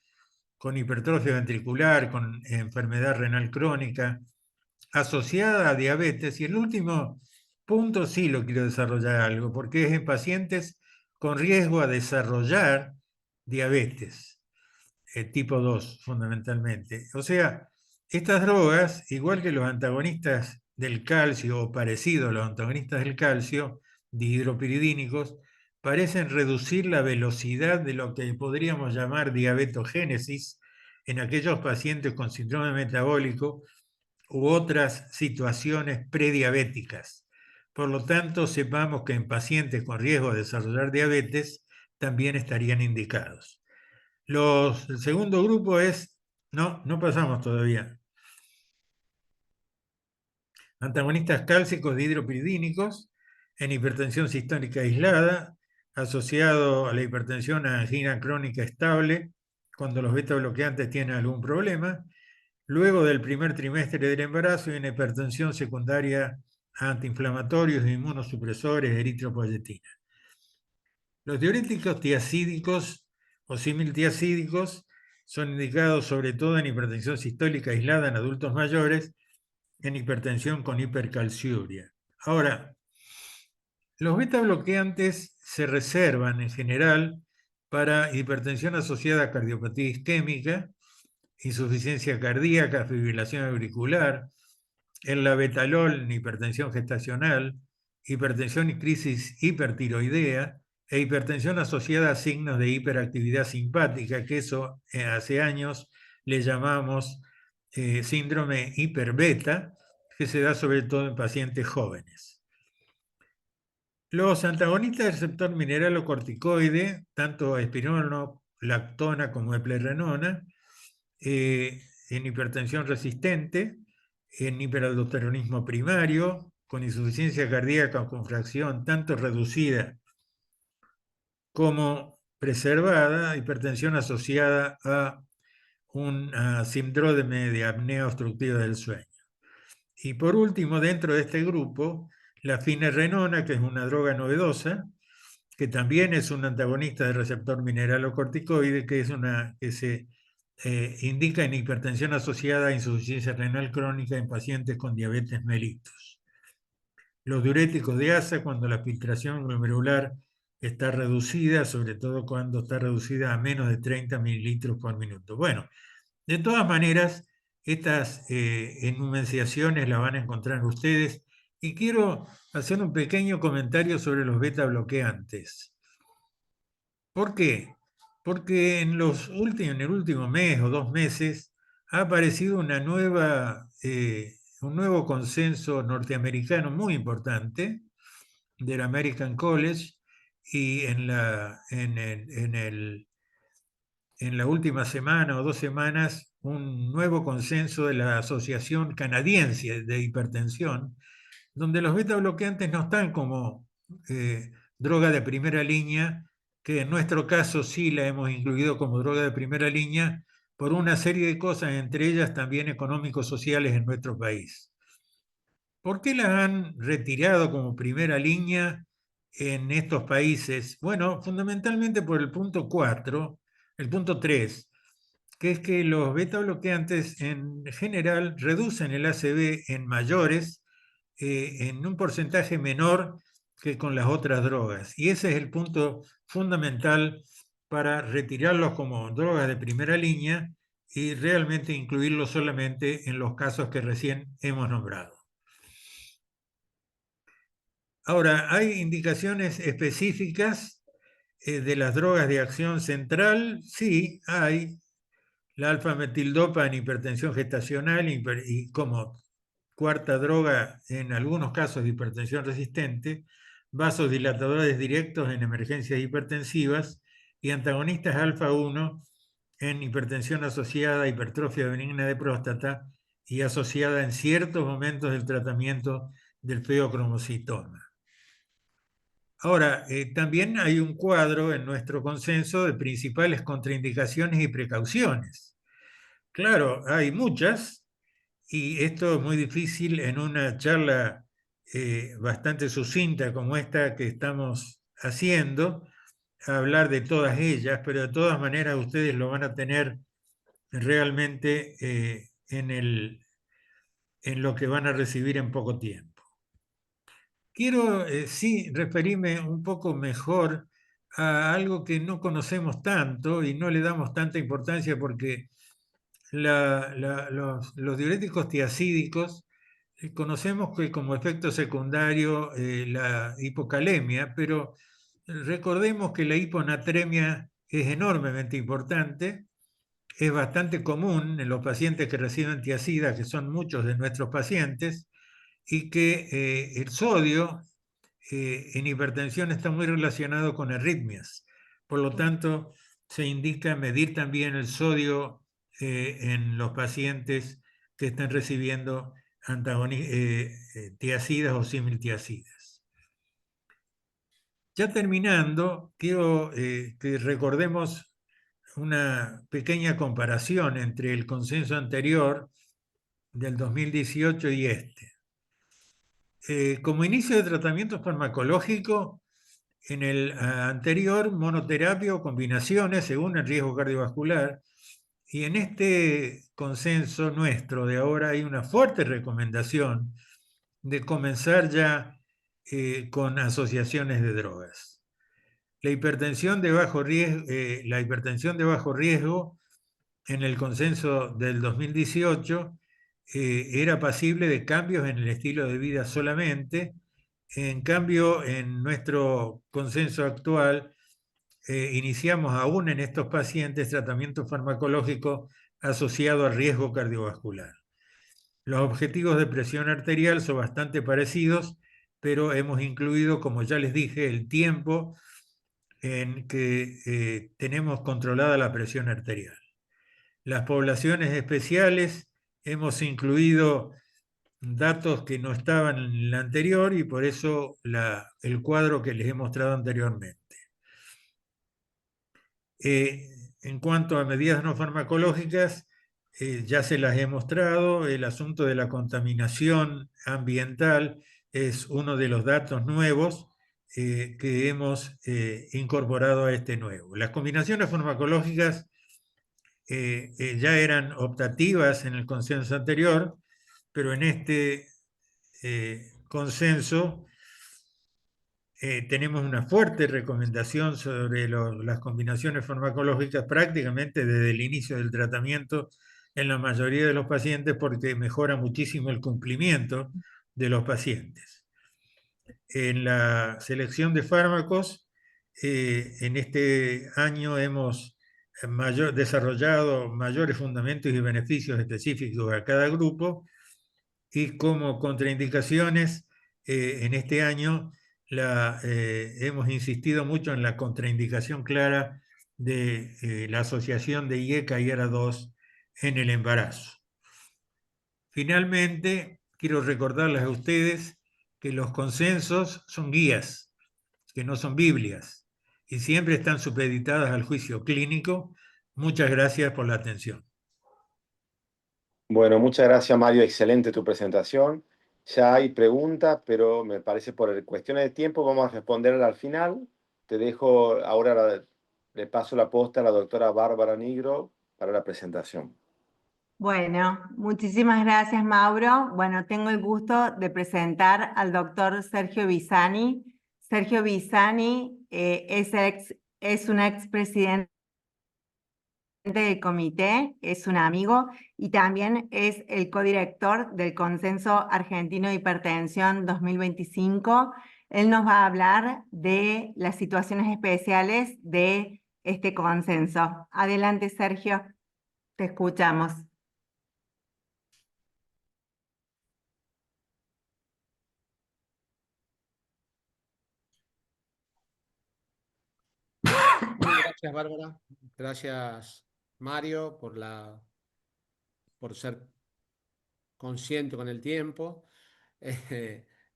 con hipertrofia ventricular, con enfermedad renal crónica, asociada a diabetes. Y el último punto sí lo quiero desarrollar algo, porque es en pacientes con riesgo a desarrollar diabetes, tipo 2 fundamentalmente. O sea, estas drogas, igual que los antagonistas del calcio o parecido a los antagonistas del calcio, dihidropiridínicos, parecen reducir la velocidad de lo que podríamos llamar diabetogénesis en aquellos pacientes con síndrome metabólico u otras situaciones prediabéticas. Por lo tanto, sepamos que en pacientes con riesgo de desarrollar diabetes también estarían indicados. El segundo grupo es... No pasamos todavía. antagonistas cálcicos de hidropiridínicos en hipertensión sistólica aislada, asociado a la hipertensión a angina crónica estable, cuando los beta bloqueantes tienen algún problema, luego del primer trimestre del embarazo y una hipertensión secundaria a antiinflamatorios, inmunosupresores, eritropoyetina. Los diuréticos tiacídicos o similtiacídicos son indicados sobre todo en hipertensión sistólica aislada en adultos mayores, en hipertensión con hipercalciuria. Ahora, los beta bloqueantes se reservan en general para hipertensión asociada a cardiopatía isquémica, insuficiencia cardíaca, fibrilación auricular, el labetalol en hipertensión gestacional, hipertensión y crisis hipertiroidea e hipertensión asociada a signos de hiperactividad simpática, que eso hace años le llamamos síndrome hiperbeta, que se da sobre todo en pacientes jóvenes. Los antagonistas del receptor mineralocorticoide, tanto espironolactona como eplerenona, en hipertensión resistente, en hiperaldosteronismo primario, con insuficiencia cardíaca o con fracción tanto reducida como preservada, hipertensión asociada a un síndrome de apnea obstructiva del sueño. Y por último, dentro de este grupo, la finerenona, que es una droga novedosa, que también es un antagonista del receptor mineralocorticoide, que se indica en hipertensión asociada a insuficiencia renal crónica en pacientes con diabetes mellitus. Los diuréticos de asa, cuando la filtración glomerular está reducida, sobre todo cuando está reducida a menos de 30 mililitros por minuto. Bueno, de todas maneras, estas enunciaciones las van a encontrar ustedes y quiero hacer un pequeño comentario sobre los beta bloqueantes. ¿Por qué? Porque en el último mes o 2 meses ha aparecido un nuevo consenso norteamericano muy importante del American College y en la última semana o 2 semanas un nuevo consenso de la Asociación Canadiense de Hipertensión, donde los beta bloqueantes no están como droga de primera línea, que en nuestro caso sí la hemos incluido como droga de primera línea por una serie de cosas, entre ellas también económicos sociales en nuestro país. ¿Por qué la han retirado como primera línea en estos países? Bueno, fundamentalmente por el punto 4, el punto 3, que es que los beta bloqueantes en general reducen el ACV en mayores en un porcentaje menor que con las otras drogas. Y ese es el punto fundamental para retirarlos como drogas de primera línea y realmente incluirlos solamente en los casos que recién hemos nombrado. Ahora, hay indicaciones específicas de las drogas de acción central. Sí, hay. La alfa-metildopa en hipertensión gestacional y como cuarta droga en algunos casos de hipertensión resistente, vasodilatadores directos en emergencias hipertensivas y antagonistas alfa-1 en hipertensión asociada a hipertrofia benigna de próstata y asociada en ciertos momentos del tratamiento del feocromocitoma. Ahora, también hay un cuadro en nuestro consenso de principales contraindicaciones y precauciones. Claro, hay muchas, y esto es muy difícil en una charla bastante sucinta como esta que estamos haciendo, hablar de todas ellas, pero de todas maneras ustedes lo van a tener realmente en lo que van a recibir en poco tiempo. Quiero sí referirme un poco mejor a algo que no conocemos tanto y no le damos tanta importancia porque los diuréticos tiacídicos conocemos que como efecto secundario la hipocalemia, pero recordemos que la hiponatremia es enormemente importante, es bastante común en los pacientes que reciben tiacidas, que son muchos de nuestros pacientes, y que el sodio en hipertensión está muy relacionado con arritmias. Por lo tanto, se indica medir también el sodio en los pacientes que están recibiendo tiacidas o similtiacidas. Ya terminando, quiero que recordemos una pequeña comparación entre el consenso anterior del 2018 y este. Como inicio de tratamiento farmacológico, en el anterior, monoterapia o combinaciones según el riesgo cardiovascular, y en este consenso nuestro de ahora hay una fuerte recomendación de comenzar ya con asociaciones de drogas. La hipertensión de bajo riesgo en el consenso del 2018 era pasible de cambios en el estilo de vida solamente. En cambio, en nuestro consenso actual, iniciamos aún en estos pacientes tratamiento farmacológico asociado a riesgo cardiovascular. Los objetivos de presión arterial son bastante parecidos, pero hemos incluido, como ya les dije, el tiempo en que tenemos controlada la presión arterial. Las poblaciones especiales hemos incluido datos que no estaban en la anterior y por eso el cuadro que les he mostrado anteriormente. En cuanto a medidas no farmacológicas, ya se las he mostrado. El asunto de la contaminación ambiental es uno de los datos nuevos que hemos incorporado a este nuevo. Las combinaciones farmacológicas ya eran optativas en el consenso anterior, pero en este consenso tenemos una fuerte recomendación sobre las combinaciones farmacológicas prácticamente desde el inicio del tratamiento en la mayoría de los pacientes porque mejora muchísimo el cumplimiento de los pacientes. En la selección de fármacos, en este año hemos desarrollado mayores fundamentos y beneficios específicos a cada grupo y como contraindicaciones en este año hemos insistido mucho en la contraindicación clara de la asociación de IECA y ERA2 en el embarazo. Finalmente, quiero recordarles a ustedes que los consensos son guías, que no son Biblias, y siempre están supeditadas al juicio clínico. Muchas gracias por la atención. Bueno, muchas gracias, Mario. Excelente tu presentación. Ya hay preguntas, pero me parece por cuestiones de tiempo vamos a responder al final. Te dejo ahora, le paso la posta a la doctora Bárbara Nigro para la presentación. Bueno, muchísimas gracias, Mauro. Bueno, tengo el gusto de presentar al doctor Sergio Bisani. Sergio Bisani es un expresidente del comité, es un amigo y también es el codirector del Consenso Argentino de Hipertensión 2025. Él nos va a hablar de las situaciones especiales de este consenso. Adelante, Sergio, te escuchamos. Gracias, Bárbara. Gracias, Mario, por ser consciente con el tiempo.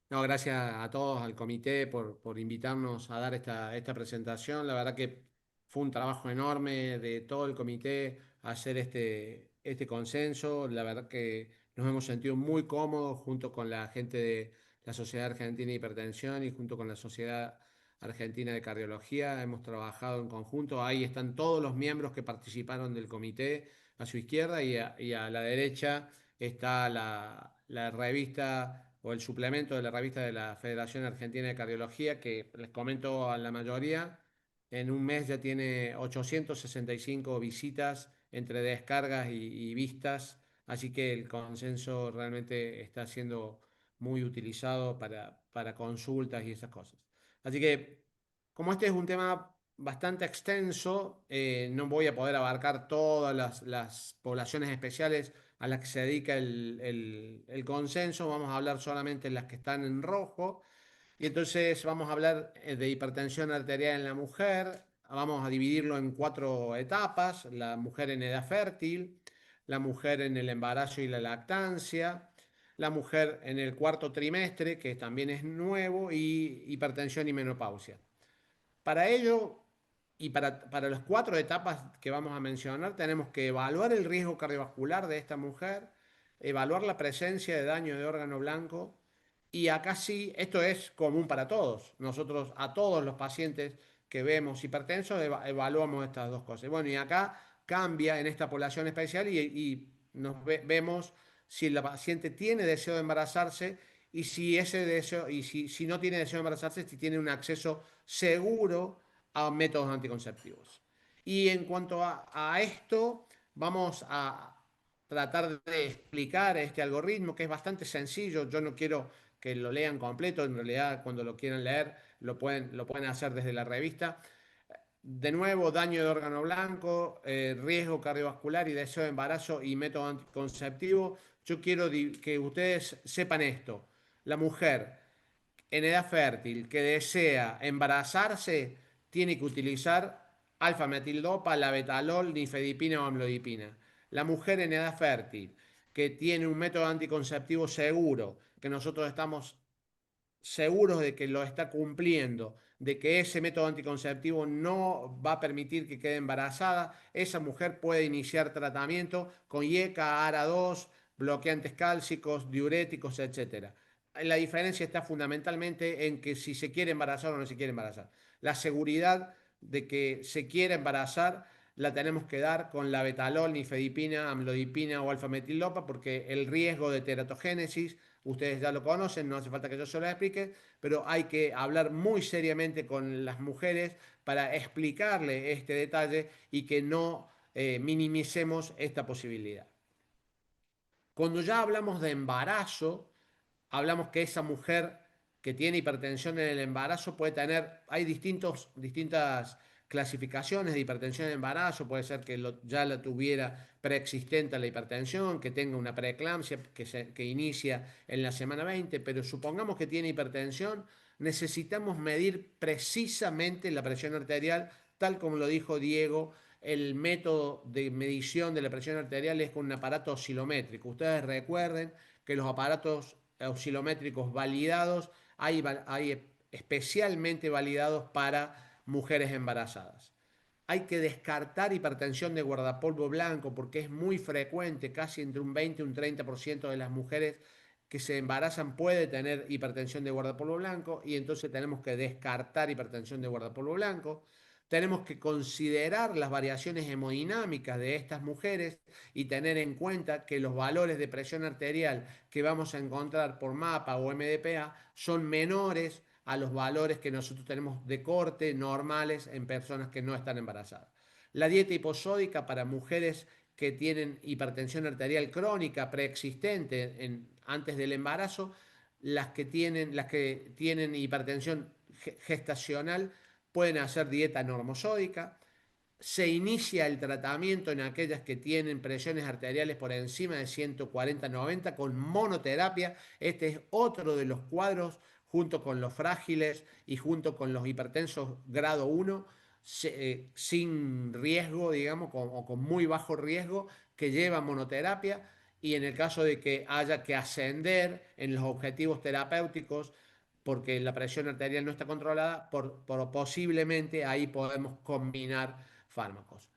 No, gracias a todos, al comité, por invitarnos a dar esta presentación. La verdad que fue un trabajo enorme de todo el comité hacer este consenso. La verdad que nos hemos sentido muy cómodos junto con la gente de la Sociedad Argentina de Hipertensión y junto con la Sociedad Argentina de Cardiología. Hemos trabajado en conjunto. Ahí están todos los miembros que participaron del comité a su izquierda y a la derecha está la revista o el suplemento de la revista de la Federación Argentina de Cardiología, que les comento a la mayoría, en un mes ya tiene 865 visitas entre descargas y vistas, así que el consenso realmente está siendo muy utilizado para consultas y esas cosas. Así que, como este es un tema bastante extenso, no voy a poder abarcar todas las poblaciones especiales a las que se dedica el consenso. Vamos a hablar solamente de las que están en rojo. Y entonces vamos a hablar de hipertensión arterial en la mujer. Vamos a dividirlo en 4 etapas: la mujer en edad fértil, la mujer en el embarazo y la lactancia, la mujer en el cuarto trimestre, que también es nuevo, y hipertensión y menopausia. Para ello, y para las 4 etapas que vamos a mencionar, tenemos que evaluar el riesgo cardiovascular de esta mujer, evaluar la presencia de daño de órgano blanco, y acá sí, esto es común para todos. Nosotros a todos los pacientes que vemos hipertensos evaluamos estas dos cosas. Bueno, y acá cambia en esta población especial y vemos si la paciente tiene deseo de embarazarse y si ese deseo, y si no tiene deseo de embarazarse, si tiene un acceso seguro a métodos anticonceptivos. Y en cuanto a esto, vamos a tratar de explicar este algoritmo que es bastante sencillo. Yo no quiero que lo lean completo, en realidad cuando lo quieran leer lo pueden hacer desde la revista. De nuevo, daño de órgano blanco, riesgo cardiovascular y deseo de embarazo y método anticonceptivo. Yo quiero que ustedes sepan esto. La mujer en edad fértil que desea embarazarse tiene que utilizar alfa-metildopa, labetalol, nifedipina o amlodipina. La mujer en edad fértil que tiene un método anticonceptivo seguro, que nosotros estamos seguros de que lo está cumpliendo, de que ese método anticonceptivo no va a permitir que quede embarazada, esa mujer puede iniciar tratamiento con IECA, ARA2, bloqueantes cálcicos, diuréticos, etc. La diferencia está fundamentalmente en que si se quiere embarazar o no se quiere embarazar. La seguridad de que se quiere embarazar la tenemos que dar con la betalol, nifedipina, amlodipina o alfa-metildopa, porque el riesgo de teratogénesis, ustedes ya lo conocen, no hace falta que yo se lo explique, pero hay que hablar muy seriamente con las mujeres para explicarle este detalle y que no minimicemos esta posibilidad. Cuando ya hablamos de embarazo, hablamos que esa mujer que tiene hipertensión en el embarazo puede tener, hay distintas clasificaciones de hipertensión en el embarazo, puede ser que ya la tuviera preexistente a la hipertensión, que tenga una preeclampsia que inicia en la semana 20, pero supongamos que tiene hipertensión, necesitamos medir precisamente la presión arterial, tal como lo dijo Diego. El método de medición de la presión arterial es con un aparato oscilométrico. Ustedes recuerden que los aparatos oscilométricos validados hay especialmente validados para mujeres embarazadas. Hay que descartar hipertensión de guardapolvo blanco porque es muy frecuente, casi entre un 20 y un 30% de las mujeres que se embarazan puede tener hipertensión de guardapolvo blanco y entonces tenemos que descartar hipertensión de guardapolvo blanco. Tenemos que considerar las variaciones hemodinámicas de estas mujeres y tener en cuenta que los valores de presión arterial que vamos a encontrar por MAPA o MDPA son menores a los valores que nosotros tenemos de corte normales en personas que no están embarazadas. La dieta hiposódica para mujeres que tienen hipertensión arterial crónica preexistente antes del embarazo, las que tienen hipertensión gestacional pueden hacer dieta normosódica. Se inicia el tratamiento en aquellas que tienen presiones arteriales por encima de 140-90 con monoterapia. Este es otro de los cuadros, junto con los frágiles y junto con los hipertensos grado 1, sin riesgo, digamos, o con muy bajo riesgo, que llevan monoterapia. Y en el caso de que haya que ascender en los objetivos terapéuticos, porque la presión arterial no está controlada, posiblemente ahí podemos combinar fármacos.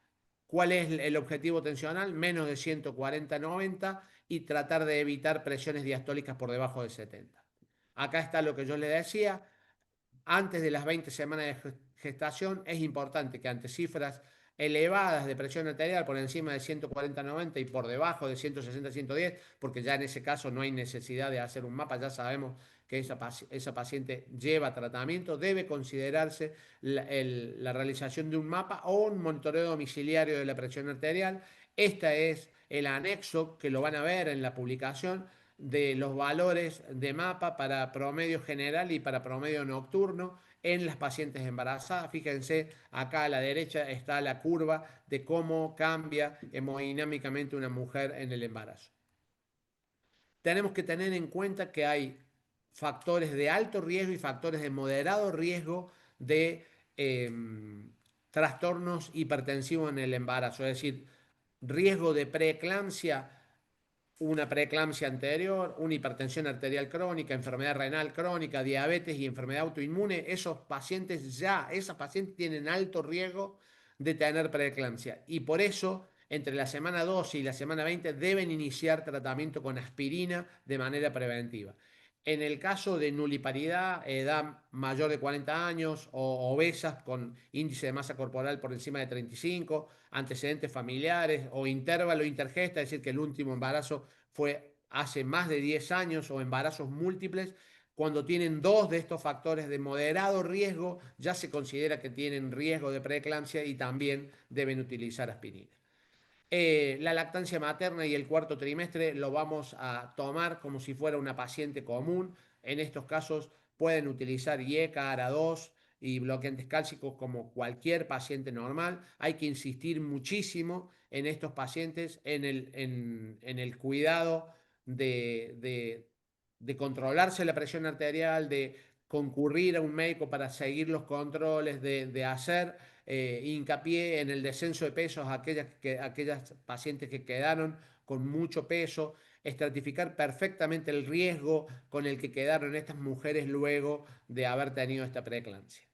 ¿Cuál es el objetivo tensional? Menos de 140-90 y tratar de evitar presiones diastólicas por debajo de 70. Acá está lo que yo le decía. Antes de las 20 semanas de gestación es importante que ante cifras elevadas de presión arterial por encima de 140-90 y por debajo de 160-110, porque ya en ese caso no hay necesidad de hacer un mapa, ya sabemos que esa paciente lleva tratamiento, debe considerarse la realización de un mapa o un monitoreo domiciliario de la presión arterial. Este es el anexo que lo van a ver en la publicación de los valores de mapa para promedio general y para promedio nocturno en las pacientes embarazadas. Fíjense, acá a la derecha está la curva de cómo cambia hemodinámicamente una mujer en el embarazo. Tenemos que tener en cuenta que hay factores de alto riesgo y factores de moderado riesgo de trastornos hipertensivos en el embarazo, es decir, riesgo de preeclampsia una preeclampsia anterior, una hipertensión arterial crónica, enfermedad renal crónica, diabetes y enfermedad autoinmune, esas pacientes tienen alto riesgo de tener preeclampsia. Y por eso, entre la semana 12 y la semana 20, deben iniciar tratamiento con aspirina de manera preventiva. En el caso de nuliparidad, edad mayor de 40 años o obesas con índice de masa corporal por encima de 35, antecedentes familiares o intervalo intergesta, es decir, que el último embarazo fue hace más de 10 años o embarazos múltiples, cuando tienen dos de estos factores de moderado riesgo, ya se considera que tienen riesgo de preeclampsia y también deben utilizar aspirina. La lactancia materna y el cuarto trimestre lo vamos a tomar como si fuera una paciente común. En estos casos pueden utilizar IECA, ARA2 y bloqueantes cálcicos como cualquier paciente normal. Hay que insistir muchísimo en estos pacientes en el cuidado de controlarse la presión arterial, de concurrir a un médico para seguir los controles, de hacer hincapié en el descenso de pesos a aquellas pacientes que quedaron con mucho peso, estratificar perfectamente el riesgo con el que quedaron estas mujeres luego de haber tenido esta preeclampsia.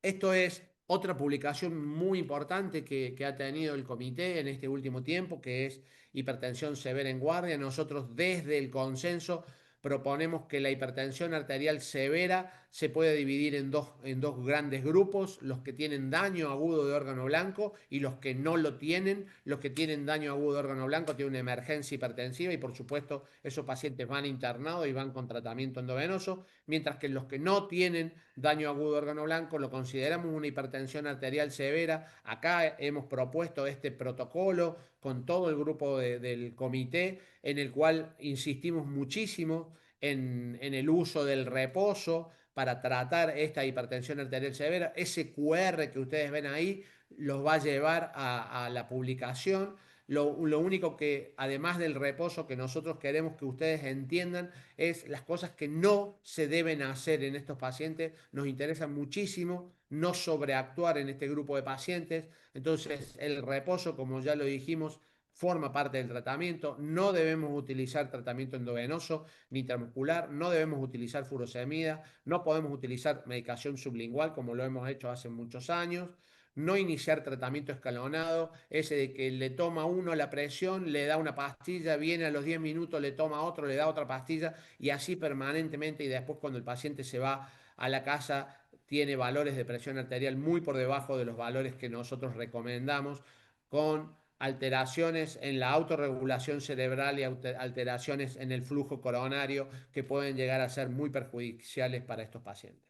Esto es otra publicación muy importante que ha tenido el comité en este último tiempo, que es hipertensión severa en guardia. Nosotros desde el consenso proponemos que la hipertensión arterial severa se puede dividir en dos grandes grupos: los que tienen daño agudo de órgano blanco y los que no lo tienen. Los que tienen daño agudo de órgano blanco tienen una emergencia hipertensiva y por supuesto esos pacientes van internados y van con tratamiento endovenoso, mientras que los que no tienen daño agudo de órgano blanco lo consideramos una hipertensión arterial severa. Acá hemos propuesto este protocolo con todo el grupo del comité, en el cual insistimos muchísimo en el uso del reposo para tratar esta hipertensión arterial severa. Ese QR que ustedes ven ahí los va a llevar a la publicación. Lo único que, además del reposo, que nosotros queremos que ustedes entiendan es las cosas que no se deben hacer en estos pacientes. Nos interesa muchísimo no sobreactuar en este grupo de pacientes. Entonces, el reposo, como ya lo dijimos, forma parte del tratamiento. No debemos utilizar tratamiento endovenoso ni intramuscular, no debemos utilizar furosemida, no podemos utilizar medicación sublingual como lo hemos hecho hace muchos años. No iniciar tratamiento escalonado, ese de que le toma uno la presión, le da una pastilla, viene a los 10 minutos, le toma otro, le da otra pastilla y así permanentemente, y después cuando el paciente se va a la casa tiene valores de presión arterial muy por debajo de los valores que nosotros recomendamos, con alteraciones en la autorregulación cerebral y alteraciones en el flujo coronario que pueden llegar a ser muy perjudiciales para estos pacientes.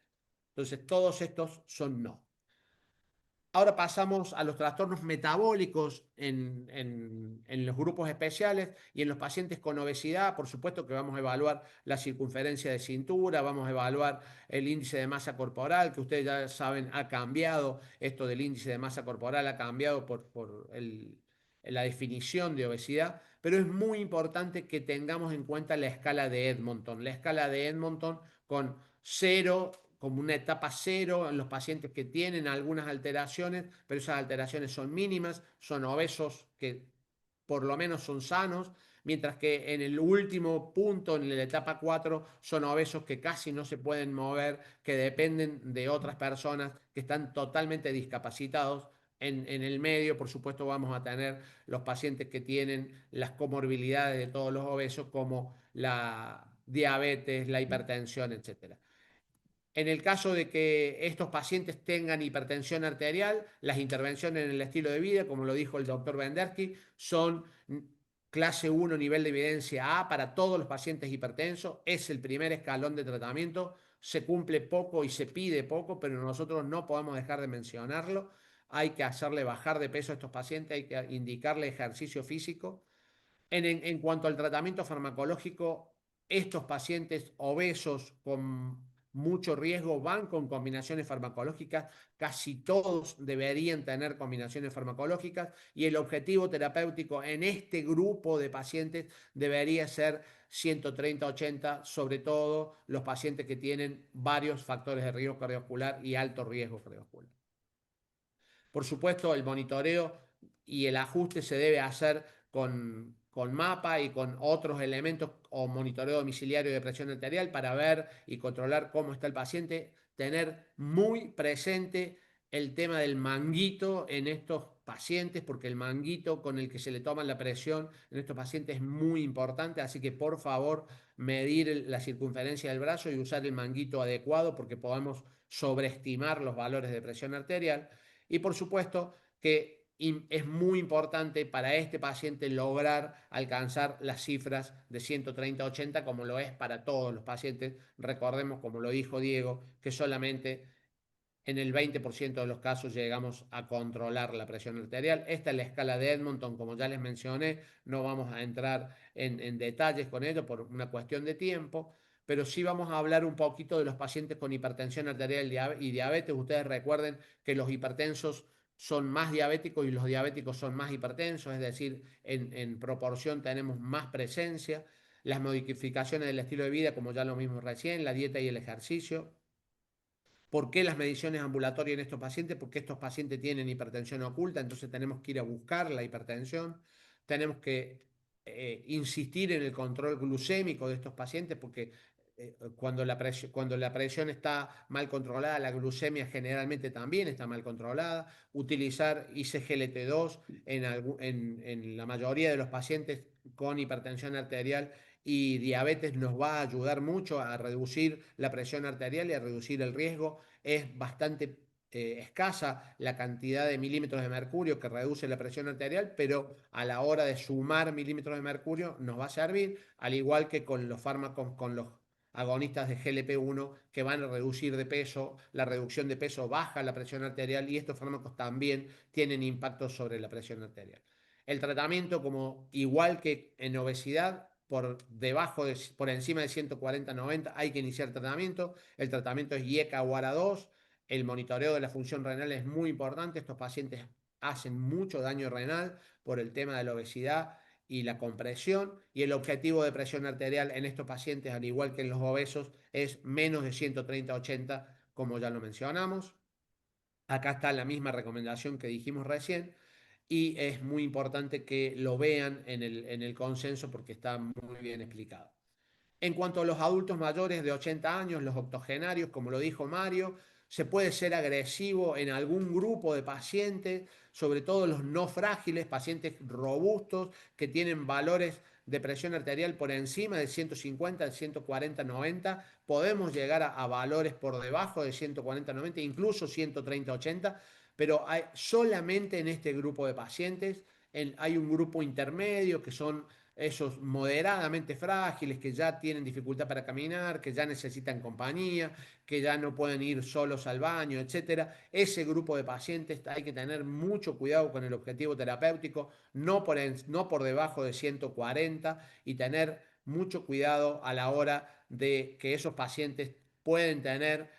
Entonces, todos estos son no. Ahora pasamos a los trastornos metabólicos en los grupos especiales y en los pacientes con obesidad. Por supuesto que vamos a evaluar la circunferencia de cintura, vamos a evaluar el índice de masa corporal, que ustedes ya saben ha cambiado. Esto del índice de masa corporal ha cambiado por la definición de obesidad, pero es muy importante que tengamos en cuenta la escala de Edmonton. La escala de Edmonton con 0 como una etapa 0 en los pacientes que tienen algunas alteraciones, pero esas alteraciones son mínimas, son obesos que por lo menos son sanos, mientras que en el último punto, en la etapa 4, son obesos que casi no se pueden mover, que dependen de otras personas, que están totalmente discapacitados. En el medio, por supuesto, vamos a tener los pacientes que tienen las comorbilidades de todos los obesos, como la diabetes, la hipertensión, etc. En el caso de que estos pacientes tengan hipertensión arterial, las intervenciones en el estilo de vida, como lo dijo el doctor Vendersky, son clase 1, nivel de evidencia A para todos los pacientes hipertensos. Es el primer escalón de tratamiento. Se cumple poco y se pide poco, pero nosotros no podemos dejar de mencionarlo. Hay que hacerle bajar de peso a estos pacientes, hay que indicarle ejercicio físico. En cuanto al tratamiento farmacológico, estos pacientes obesos con mucho riesgo van con combinaciones farmacológicas. Casi todos deberían tener combinaciones farmacológicas y el objetivo terapéutico en este grupo de pacientes debería ser 130-80, sobre todo los pacientes que tienen varios factores de riesgo cardiovascular y alto riesgo cardiovascular. Por supuesto, el monitoreo y el ajuste se debe hacer con con mapa y con otros elementos o monitoreo domiciliario de presión arterial para ver y controlar cómo está el paciente, tener muy presente el tema del manguito en estos pacientes, porque el manguito con el que se le toma la presión en estos pacientes es muy importante, así que por favor medir la circunferencia del brazo y usar el manguito adecuado porque podemos sobreestimar los valores de presión arterial. Y por supuesto que es muy importante para este paciente lograr alcanzar las cifras de 130-80 como lo es para todos los pacientes. Recordemos, como lo dijo Diego, que solamente en el 20% de los casos llegamos a controlar la presión arterial. Esta es la escala de Edmonton, como ya les mencioné, no vamos a entrar en detalles con ello por una cuestión de tiempo, pero sí vamos a hablar un poquito de los pacientes con hipertensión arterial y diabetes. Ustedes recuerden que los hipertensos son más diabéticos y los diabéticos son más hipertensos, es decir, en proporción tenemos más presencia. Las modificaciones del estilo de vida, como ya lo mismo recién, la dieta y el ejercicio. ¿Por qué las mediciones ambulatorias en estos pacientes? Porque estos pacientes tienen hipertensión oculta, entonces tenemos que ir a buscar la hipertensión, tenemos que insistir en el control glucémico de estos pacientes, porque cuando la presión está mal controlada, la glucemia generalmente también está mal controlada. Utilizar ISGLT2 en la mayoría de los pacientes con hipertensión arterial y diabetes nos va a ayudar mucho a reducir la presión arterial y a reducir el riesgo. Es bastante escasa la cantidad de milímetros de mercurio que reduce la presión arterial, pero a la hora de sumar milímetros de mercurio nos va a servir, al igual que con los fármacos, con los agonistas de GLP-1 que van a reducir de peso. La reducción de peso baja la presión arterial y estos fármacos también tienen impacto sobre la presión arterial. El tratamiento, como igual que en obesidad, por encima de 140-90 hay que iniciar tratamiento. El tratamiento es IECA o ARA2. El monitoreo de la función renal es muy importante. Estos pacientes hacen mucho daño renal por el tema de la obesidad y la compresión, y el objetivo de presión arterial en estos pacientes, al igual que en los obesos, es menos de 130-80, como ya lo mencionamos. Acá está la misma recomendación que dijimos recién, y es muy importante que lo vean en el consenso porque está muy bien explicado. En cuanto a los adultos mayores de 80 años, los octogenarios, como lo dijo Mario, se puede ser agresivo en algún grupo de pacientes, sobre todo los no frágiles, pacientes robustos que tienen valores de presión arterial por encima de 150, de 140, 90. Podemos llegar a valores por debajo de 140, 90, incluso 130, 80, pero solamente en este grupo de pacientes hay un grupo intermedio que son esos moderadamente frágiles, que ya tienen dificultad para caminar, que ya necesitan compañía, que ya no pueden ir solos al baño, etcétera. Ese grupo de pacientes hay que tener mucho cuidado con el objetivo terapéutico, no por debajo de 140, y tener mucho cuidado a la hora de que esos pacientes pueden tener,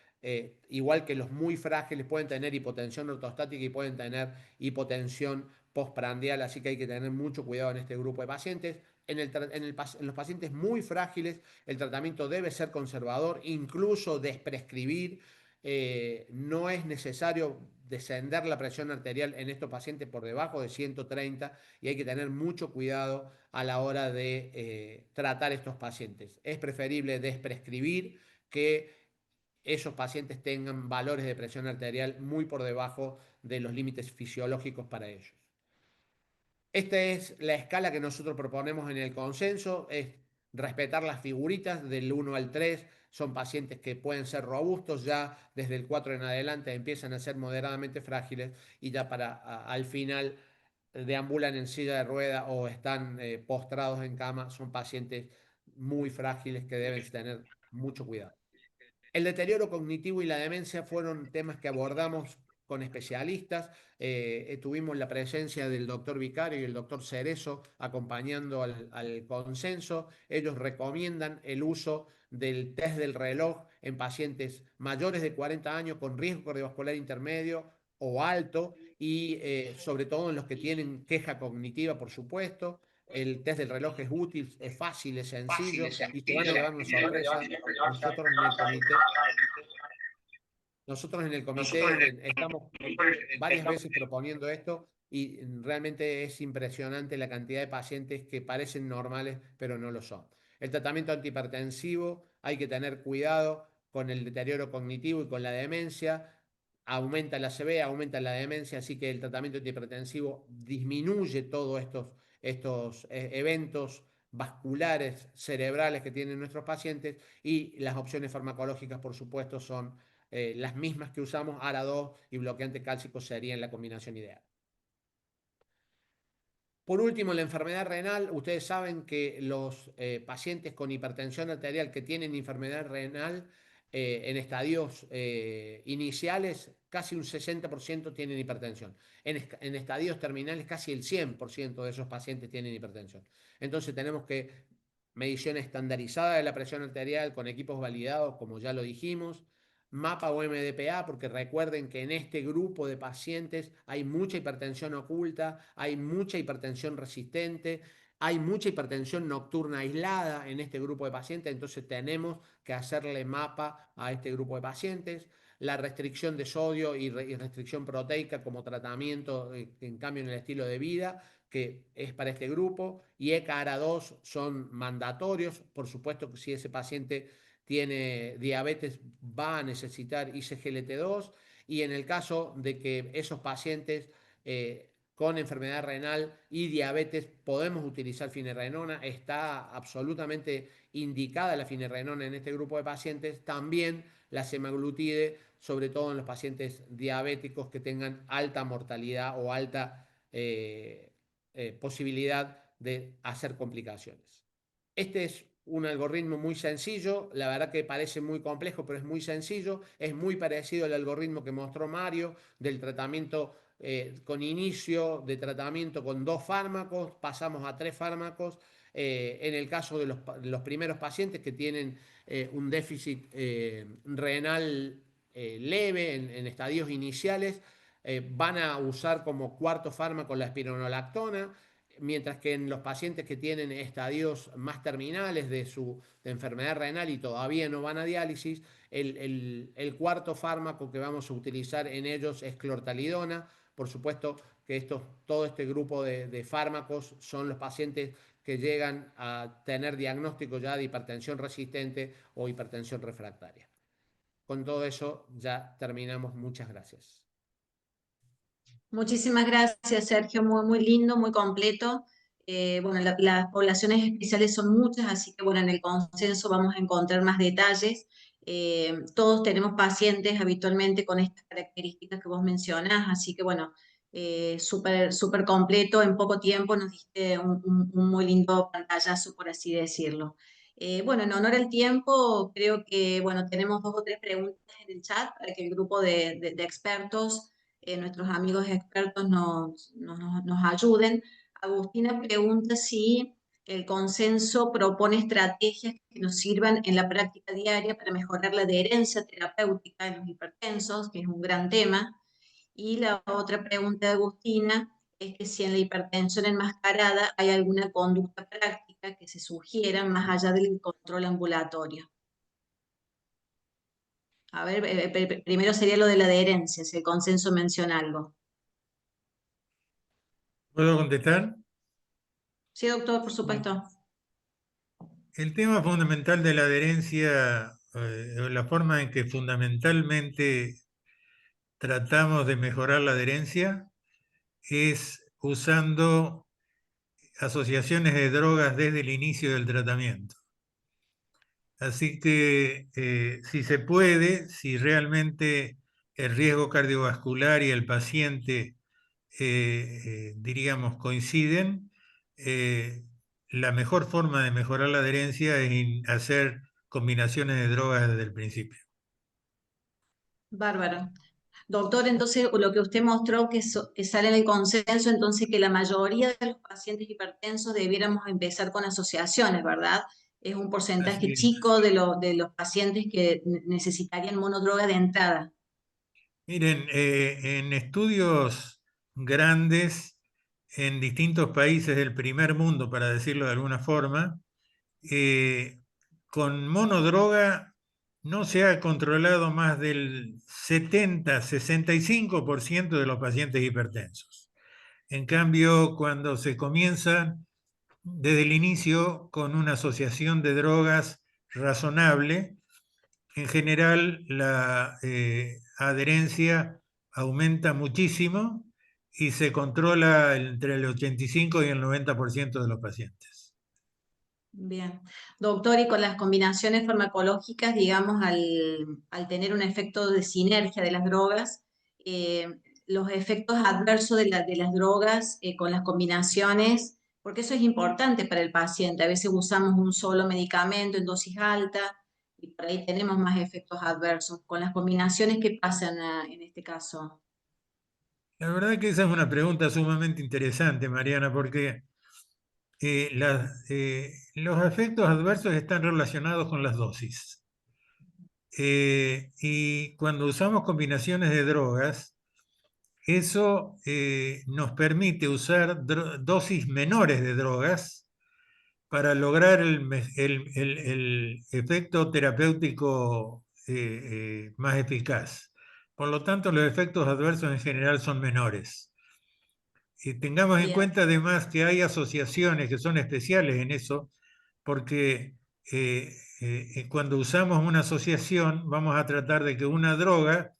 igual que los muy frágiles, pueden tener hipotensión ortostática y pueden tener hipotensión postprandial, así que hay que tener mucho cuidado en este grupo de pacientes. En los pacientes muy frágiles, el tratamiento debe ser conservador, incluso desprescribir. No es necesario descender la presión arterial en estos pacientes por debajo de 130, y hay que tener mucho cuidado a la hora de tratar estos pacientes. Es preferible desprescribir que esos pacientes tengan valores de presión arterial muy por debajo de los límites fisiológicos para ellos. Esta es la escala que nosotros proponemos en el consenso, es respetar las figuritas del 1 al 3, son pacientes que pueden ser robustos, ya desde el 4 en adelante empiezan a ser moderadamente frágiles, y ya al final deambulan en silla de rueda o están postrados en cama, son pacientes muy frágiles que deben tener mucho cuidado. El deterioro cognitivo y la demencia fueron temas que abordamos con especialistas. Tuvimos la presencia del doctor Vicario y el doctor Cerezo acompañando al consenso. Ellos recomiendan el uso del test del reloj en pacientes mayores de 40 años con riesgo cardiovascular intermedio o alto, y sobre todo en los que tienen queja cognitiva, por supuesto. El test del reloj es útil, es fácil, es sencillo, y te van a llevar una sorpresa. Nosotros en el comité estamos varias veces proponiendo esto, y realmente es impresionante la cantidad de pacientes que parecen normales, pero no lo son. El tratamiento antihipertensivo, hay que tener cuidado con el deterioro cognitivo y con la demencia. Aumenta la ACV, aumenta la demencia, así que el tratamiento antihipertensivo disminuye todos estos eventos vasculares cerebrales que tienen nuestros pacientes, y las opciones farmacológicas, por supuesto, son las mismas que usamos. ARA2 y bloqueante cálcico serían la combinación ideal. Por último, la enfermedad renal. Ustedes saben que los pacientes con hipertensión arterial que tienen enfermedad renal en estadios iniciales, casi un 60% tienen hipertensión. En estadios terminales, casi el 100% de esos pacientes tienen hipertensión. Entonces tenemos que medición estandarizada de la presión arterial con equipos validados, como ya lo dijimos. MAPA o MDPA, porque recuerden que en este grupo de pacientes hay mucha hipertensión oculta, hay mucha hipertensión resistente, hay mucha hipertensión nocturna aislada en este grupo de pacientes, entonces tenemos que hacerle MAPA a este grupo de pacientes. La restricción de sodio y restricción proteica como tratamiento, en cambio, en el estilo de vida, que es para este grupo, y ECA-ARA2 son mandatorios. Por supuesto que si ese paciente tiene diabetes va a necesitar ISGLT2, y en el caso de que esos pacientes con enfermedad renal y diabetes podemos utilizar finerenona, está absolutamente indicada la finerenona en este grupo de pacientes, también la semaglutide, sobre todo en los pacientes diabéticos que tengan alta mortalidad o alta posibilidad de hacer complicaciones. Este es un algoritmo muy sencillo, la verdad que parece muy complejo, pero es muy sencillo, es muy parecido al algoritmo que mostró Mario del tratamiento con inicio de tratamiento con 2 fármacos, pasamos a 3 fármacos. En el caso de los primeros pacientes que tienen un déficit renal leve en estadios iniciales, van a usar como cuarto fármaco la espironolactona, mientras que en los pacientes que tienen estadios más terminales de enfermedad renal y todavía no van a diálisis, el cuarto fármaco que vamos a utilizar en ellos es clortalidona. Por supuesto que todo este grupo de fármacos son los pacientes que llegan a tener diagnóstico ya de hipertensión resistente o hipertensión refractaria. Con todo eso ya terminamos. Muchas gracias. Muchísimas gracias, Sergio, muy lindo, muy completo. Bueno, las poblaciones especiales son muchas, así que bueno, en el consenso vamos a encontrar más detalles. Todos tenemos pacientes habitualmente con estas características que vos mencionás, así que bueno, súper completo, en poco tiempo nos diste un muy lindo pantallazo, por así decirlo. Bueno, en honor al tiempo, creo que bueno, tenemos 2 o 3 preguntas en el chat para que el grupo de expertos, nuestros amigos expertos nos ayuden. Agustina pregunta si el consenso propone estrategias que nos sirvan en la práctica diaria para mejorar la adherencia terapéutica en los hipertensos, que es un gran tema. Y la otra pregunta de Agustina es que si en la hipertensión enmascarada hay alguna conducta práctica que se sugiera más allá del control ambulatorio. A ver, primero sería lo de la adherencia, si el consenso menciona algo. ¿Puedo contestar? Sí, doctor, por supuesto. El tema fundamental de la adherencia, la forma en que fundamentalmente tratamos de mejorar la adherencia, es usando asociaciones de drogas desde el inicio del tratamiento. Así que si se puede, si realmente el riesgo cardiovascular y el paciente, diríamos, coinciden, la mejor forma de mejorar la adherencia es hacer combinaciones de drogas desde el principio. Bárbaro. Doctor, entonces lo que usted mostró que sale en el consenso, entonces que la mayoría de los pacientes hipertensos debiéramos empezar con asociaciones, ¿verdad? Es un porcentaje Así es. chico de los pacientes que necesitarían monodroga de entrada. Miren, en estudios grandes en distintos países del primer mundo, para decirlo de alguna forma, con monodroga no se ha controlado más del 70-65% de los pacientes hipertensos. En cambio, cuando se comienza desde el inicio con una asociación de drogas razonable, en general la adherencia aumenta muchísimo y se controla entre el 85 y el 90% de los pacientes. Bien. Doctor, y con las combinaciones farmacológicas, digamos, al tener un efecto de sinergia de las drogas, los efectos adversos de las drogas con las combinaciones, porque eso es importante para el paciente. A veces usamos un solo medicamento en dosis alta y por ahí tenemos más efectos adversos. Con las combinaciones, ¿qué pasan en este caso? La verdad que esa es una pregunta sumamente interesante, Mariana, porque los efectos adversos están relacionados con las dosis. Y cuando usamos combinaciones de drogas, eso nos permite usar dosis menores de drogas para lograr el efecto terapéutico más eficaz. Por lo tanto, los efectos adversos en general son menores. Tengamos en Bien, cuenta además que hay asociaciones que son especiales en eso, porque cuando usamos una asociación vamos a tratar de que una droga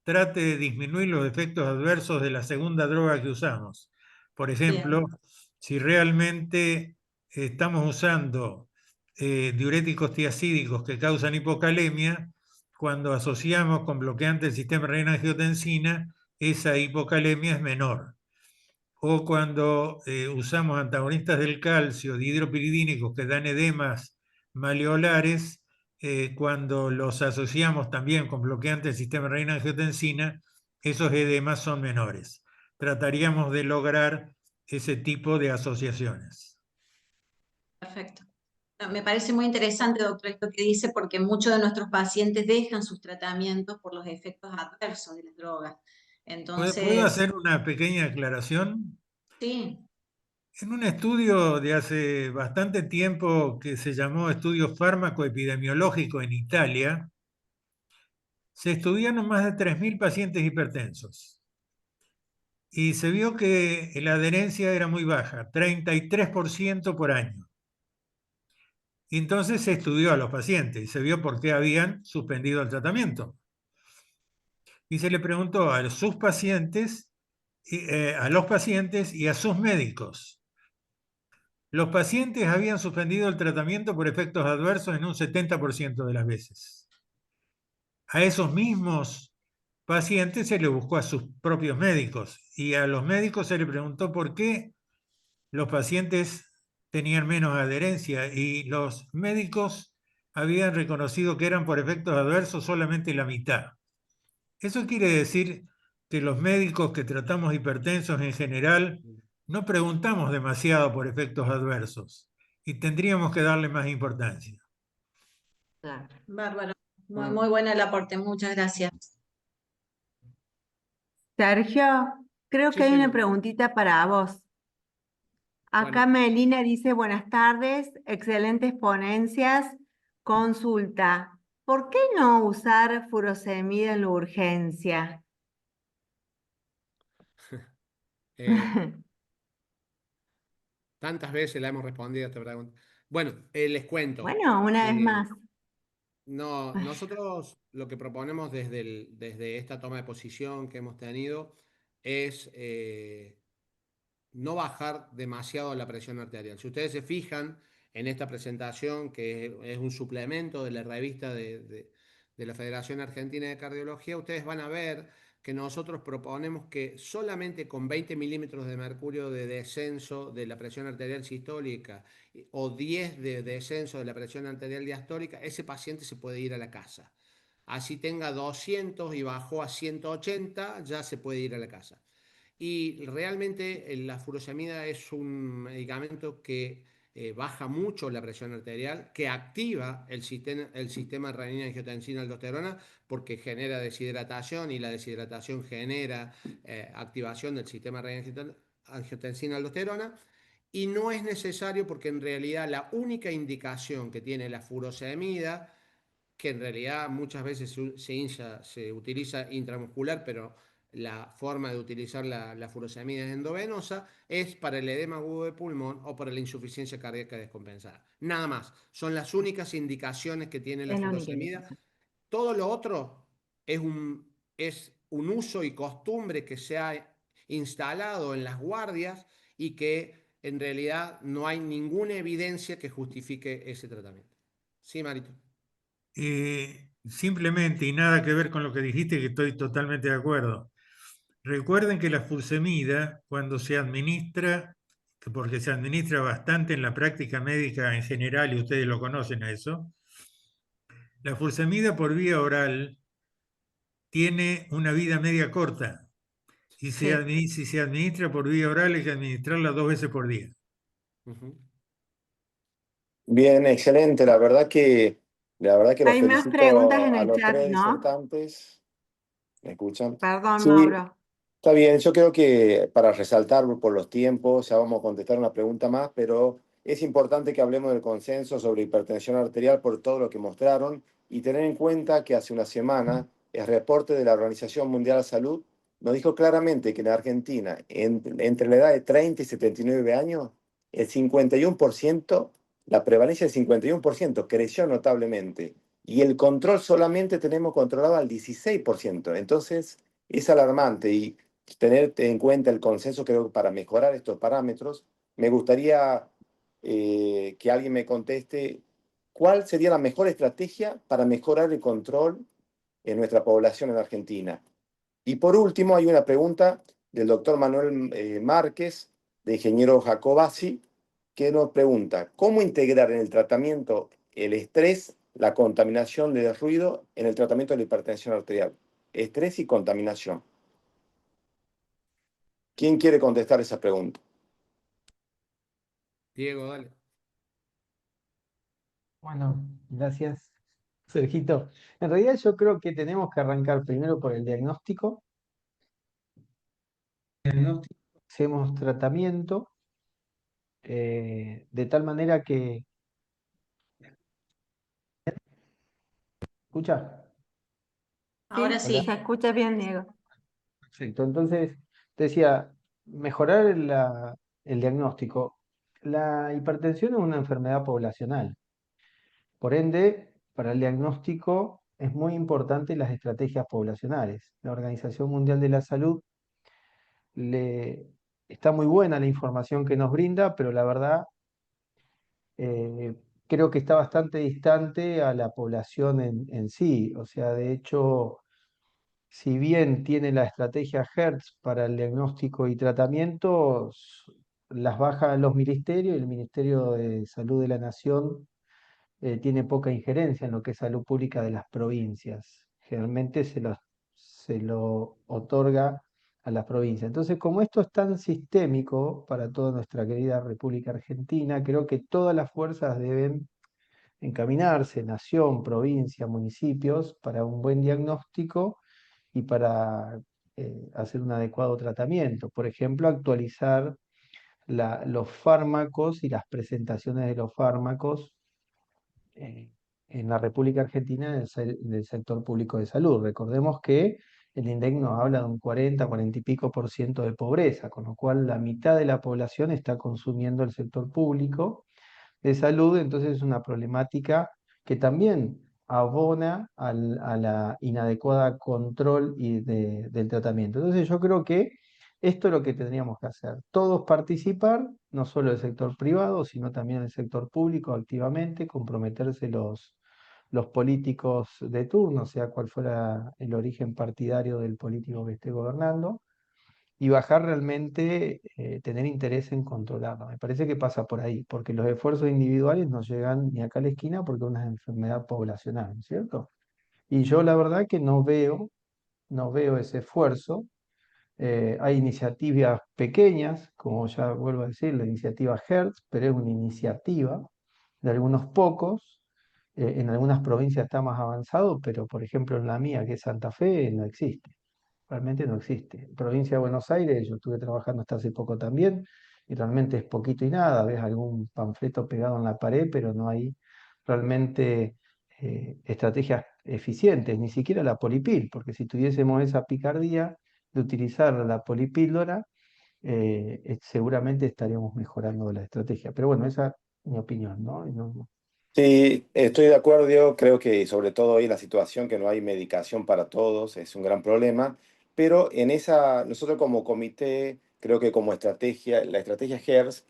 trate de disminuir los efectos adversos de la segunda droga que usamos. Por ejemplo, bien, si realmente estamos usando diuréticos tiacídicos que causan hipocalemia, cuando asociamos con bloqueantes del sistema renina-angiotensina, esa hipocalemia es menor. O cuando usamos antagonistas del calcio, dihidropiridínicos que dan edemas maleolares, cuando los asociamos también con bloqueantes del sistema renina-angiotensina, esos edemas son menores. Trataríamos de lograr ese tipo de asociaciones. perfecto. Me parece muy interesante, doctor, esto que dice, porque muchos de nuestros pacientes dejan sus tratamientos por los efectos adversos de las drogas. ¿Puedo Entonces, hacer una pequeña aclaración? sí, En un estudio de hace bastante tiempo que se llamó Estudio Fármaco Epidemiológico en Italia, se estudiaron más de 3.000 pacientes hipertensos y se vio que la adherencia era muy baja, 33% por año. Y entonces se estudió a los pacientes y se vio por qué habían suspendido el tratamiento. Y se le preguntó a sus pacientes, a los pacientes y a sus médicos. Los pacientes habían suspendido el tratamiento por efectos adversos en un 70% de las veces. A esos mismos pacientes se les buscó a sus propios médicos y a los médicos se les preguntó por qué los pacientes tenían menos adherencia y los médicos habían reconocido que eran por efectos adversos solamente la mitad. Eso quiere decir que los médicos que tratamos hipertensos en general no preguntamos demasiado por efectos adversos y tendríamos que darle más importancia. Claro. bárbaro. Muy, Mm. muy buena el aporte, muchas gracias. Sergio, creo que Sí, hay sí, una preguntita para vos. Acá bueno, Melina dice, buenas tardes, excelentes ponencias, consulta. ¿Por qué no usar furosemida en la urgencia? eh, tantas veces la hemos respondido a esta pregunta. Bueno, les cuento. Bueno, una vez Eh, más. no, nosotros lo que proponemos desde esta toma de posición que hemos tenido es no bajar demasiado la presión arterial. Si ustedes se fijan en esta presentación, que es un suplemento de la revista de la Federación Argentina de Cardiología, ustedes van a ver que nosotros proponemos que solamente con 20 milímetros de mercurio de descenso de la presión arterial sistólica o 10 de descenso de la presión arterial diastólica, ese paciente se puede ir a la casa. Así tenga 200 y bajó a 180, ya se puede ir a la casa. Y realmente la furosemida es un medicamento que baja mucho la presión arterial, que activa el sistema renina-angiotensina-aldosterona porque genera deshidratación y la deshidratación genera activación del sistema renina-angiotensina-aldosterona. Y no es necesario porque en realidad la única indicación que tiene la furosemida, que en realidad muchas veces se utiliza intramuscular, pero la forma de utilizar la furosemida endovenosa es para el edema agudo de pulmón o para la insuficiencia cardíaca descompensada. Nada más. Son las únicas indicaciones que tiene la Es la única furosemida. indicación. Todo lo otro es un uso y costumbre que se ha instalado en las guardias y que en realidad no hay ninguna evidencia que justifique ese tratamiento. Sí, Marito. Simplemente, y nada que ver con lo que dijiste, que estoy totalmente de acuerdo. Recuerden que la furosemida, cuando se administra, porque se administra bastante en la práctica médica en general, y ustedes lo conocen a eso, la furosemida por vía oral tiene una vida media corta. Y Sí. si se administra por vía oral, hay que administrarla 2 veces por día. Bien, excelente. La verdad que los Hay más preguntas felicito en a el los chat, tres ¿no? disertantes. ¿Me escuchan? Perdón, Sí, Mauro. está bien. Yo creo que para resaltar por los tiempos, ya vamos a contestar una pregunta más, pero es importante que hablemos del consenso sobre hipertensión arterial por todo lo que mostraron y tener en cuenta que hace una semana el reporte de la Organización Mundial de la Salud nos dijo claramente que en Argentina, entre la edad de 30 y 79 años, el 51%, la prevalencia del 51% creció notablemente y el control solamente tenemos controlado al 16%. Entonces, es alarmante y tener en cuenta el consenso, creo que para mejorar estos parámetros, me gustaría que alguien me conteste cuál sería la mejor estrategia para mejorar el control en nuestra población en Argentina. Y por último, hay una pregunta del doctor Manuel Márquez, de Ingeniero Jacobasi, que nos pregunta, ¿cómo integrar en el tratamiento el estrés, la contaminación del ruido en el tratamiento de la hipertensión arterial? Estrés y contaminación. ¿Quién quiere contestar esa pregunta? Diego, dale. Bueno, gracias, Sergito. En realidad yo creo que tenemos que arrancar primero por el diagnóstico. Hacemos tratamiento de tal manera que... ¿Escucha? Ahora Sí, Hola. se sí. escucha bien, Diego. Perfecto. Entonces, te decía, mejorar el diagnóstico. La hipertensión es una enfermedad poblacional. Por ende, para el diagnóstico es muy importante las estrategias poblacionales. La Organización Mundial de la Salud le, está muy buena la información que nos brinda, pero la verdad eh, creo que está bastante distante a la población en sí. O sea, de hecho, si bien tiene la estrategia Hertz para el diagnóstico y tratamiento, las baja los ministerios y el Ministerio de Salud de la Nación tiene poca injerencia en lo que es salud pública de las provincias. Generalmente se lo otorga a las provincias. Entonces, como esto es tan sistémico para toda nuestra querida República Argentina, creo que todas las fuerzas deben encaminarse, nación, provincia, municipios, para un buen diagnóstico y para hacer un adecuado tratamiento. Por ejemplo, actualizar los fármacos y las presentaciones de los fármacos eh, en la República Argentina del sector público de salud. Recordemos que el INDEC nos habla de un 40 y pico por ciento de pobreza, con lo cual la mitad de la población está consumiendo el sector público de salud, entonces es una problemática que también abona a la inadecuada control del tratamiento. Entonces yo creo que esto es lo que tendríamos que hacer, todos participar, no solo el sector privado, sino también el sector público activamente, comprometerse los políticos de turno, sea cual fuera el origen partidario del político que esté gobernando, y bajar realmente, tener interés en controlarlo. Me parece que pasa por ahí, porque los esfuerzos individuales no llegan ni acá a la esquina porque es una enfermedad poblacional, ¿no es cierto? Y yo la verdad que no veo ese esfuerzo. Hay iniciativas pequeñas, como ya vuelvo a decir, la iniciativa Hertz, pero es una iniciativa de algunos pocos. En algunas provincias está más avanzado, pero por ejemplo en la mía, que es Santa Fe, no existe. Realmente no existe. Provincia de Buenos Aires, yo estuve trabajando hasta hace poco también, y realmente es poquito y nada, ves algún panfleto pegado en la pared, pero no hay realmente estrategias eficientes, ni siquiera la Polipil, porque si tuviésemos esa picardía, de utilizar la polipíldora, seguramente estaríamos mejorando la estrategia. Pero bueno, esa es mi opinión, ¿no? Sí, estoy de acuerdo, Diego. Creo que sobre todo hoy la situación que no hay medicación para todos es un gran problema, pero en esa, nosotros como comité, creo que como estrategia, la estrategia HERS,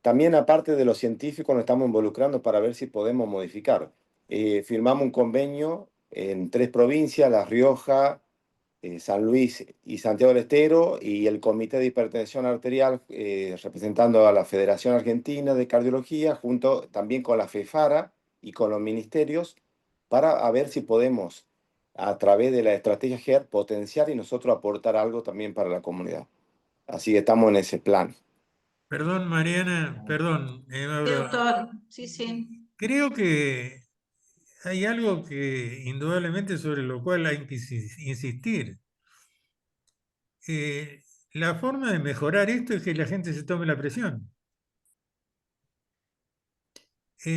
también aparte de los científicos nos estamos involucrando para ver si podemos modificar. Firmamos un convenio en 3 provincias, La Rioja, San Luis y Santiago del Estero, y el Comité de Hipertensión Arterial, representando a la Federación Argentina de Cardiología, junto también con la FEFARA y con los ministerios, para a ver si podemos, a través de la estrategia GER, potenciar y nosotros aportar algo también para la comunidad. Así que estamos en ese plan. Perdón, Mariana, perdón, Sí, Mauro. doctor, sí, sí. Creo que hay algo que indudablemente sobre lo cual hay que insistir. La forma de mejorar esto es que la gente se tome la presión.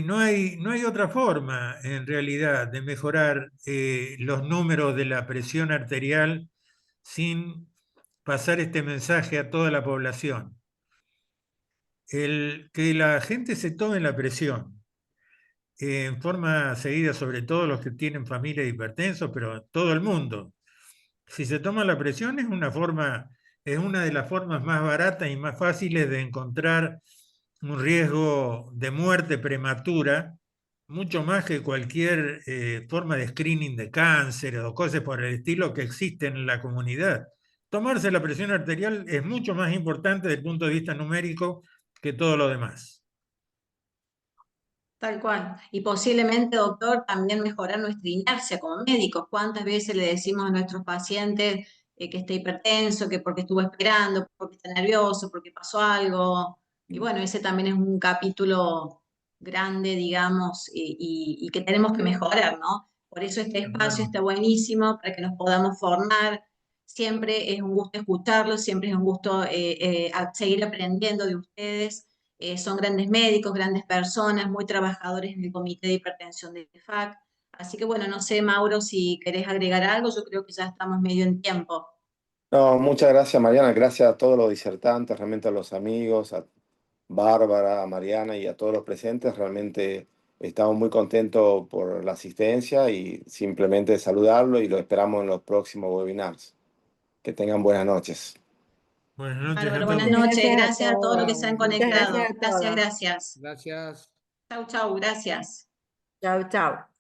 No hay otra forma, en realidad, de mejorar los números de la presión arterial sin pasar este mensaje a toda la población. El que la gente se tome la presión en forma seguida, sobre todo los que tienen familia de hipertensos, pero todo el mundo. Si se toma la presión es una de las formas más baratas y más fáciles de encontrar un riesgo de muerte prematura, mucho más que cualquier forma de screening de cáncer o cosas por el estilo que existen en la comunidad. Tomarse la presión arterial es mucho más importante desde el punto de vista numérico que todo lo demás. Tal cual. Y posiblemente, doctor, también mejorar nuestra inercia como médicos. ¿Cuántas veces le decimos a nuestros pacientes que está hipertenso, que porque estuvo esperando, porque está nervioso, porque pasó algo? Y bueno, ese también es un capítulo grande, digamos, y que tenemos que mejorar, ¿no? Por eso este espacio está buenísimo, para que nos podamos formar. Siempre es un gusto escucharlos, siempre es un gusto seguir aprendiendo de ustedes. Son grandes médicos, grandes personas, muy trabajadores en el Comité de Hipertensión de FAC. Así que bueno, no sé, Mauro, si querés agregar algo, yo creo que ya estamos medio en tiempo. No, muchas gracias, Mariana. Gracias a todos los disertantes, realmente a los amigos, a Bárbara, a Mariana y a todos los presentes. Realmente estamos muy contentos por la asistencia y simplemente saludarlo y lo esperamos en los próximos webinars. Que tengan buenas noches. Buenas noches a Bárbaro, buenas todos. noches. Gracias a Gracias a todos los que se todos. han Muchas gracias conectado. a Gracias, todos. gracias. Gracias. Chau, chau, gracias. Chau, chau.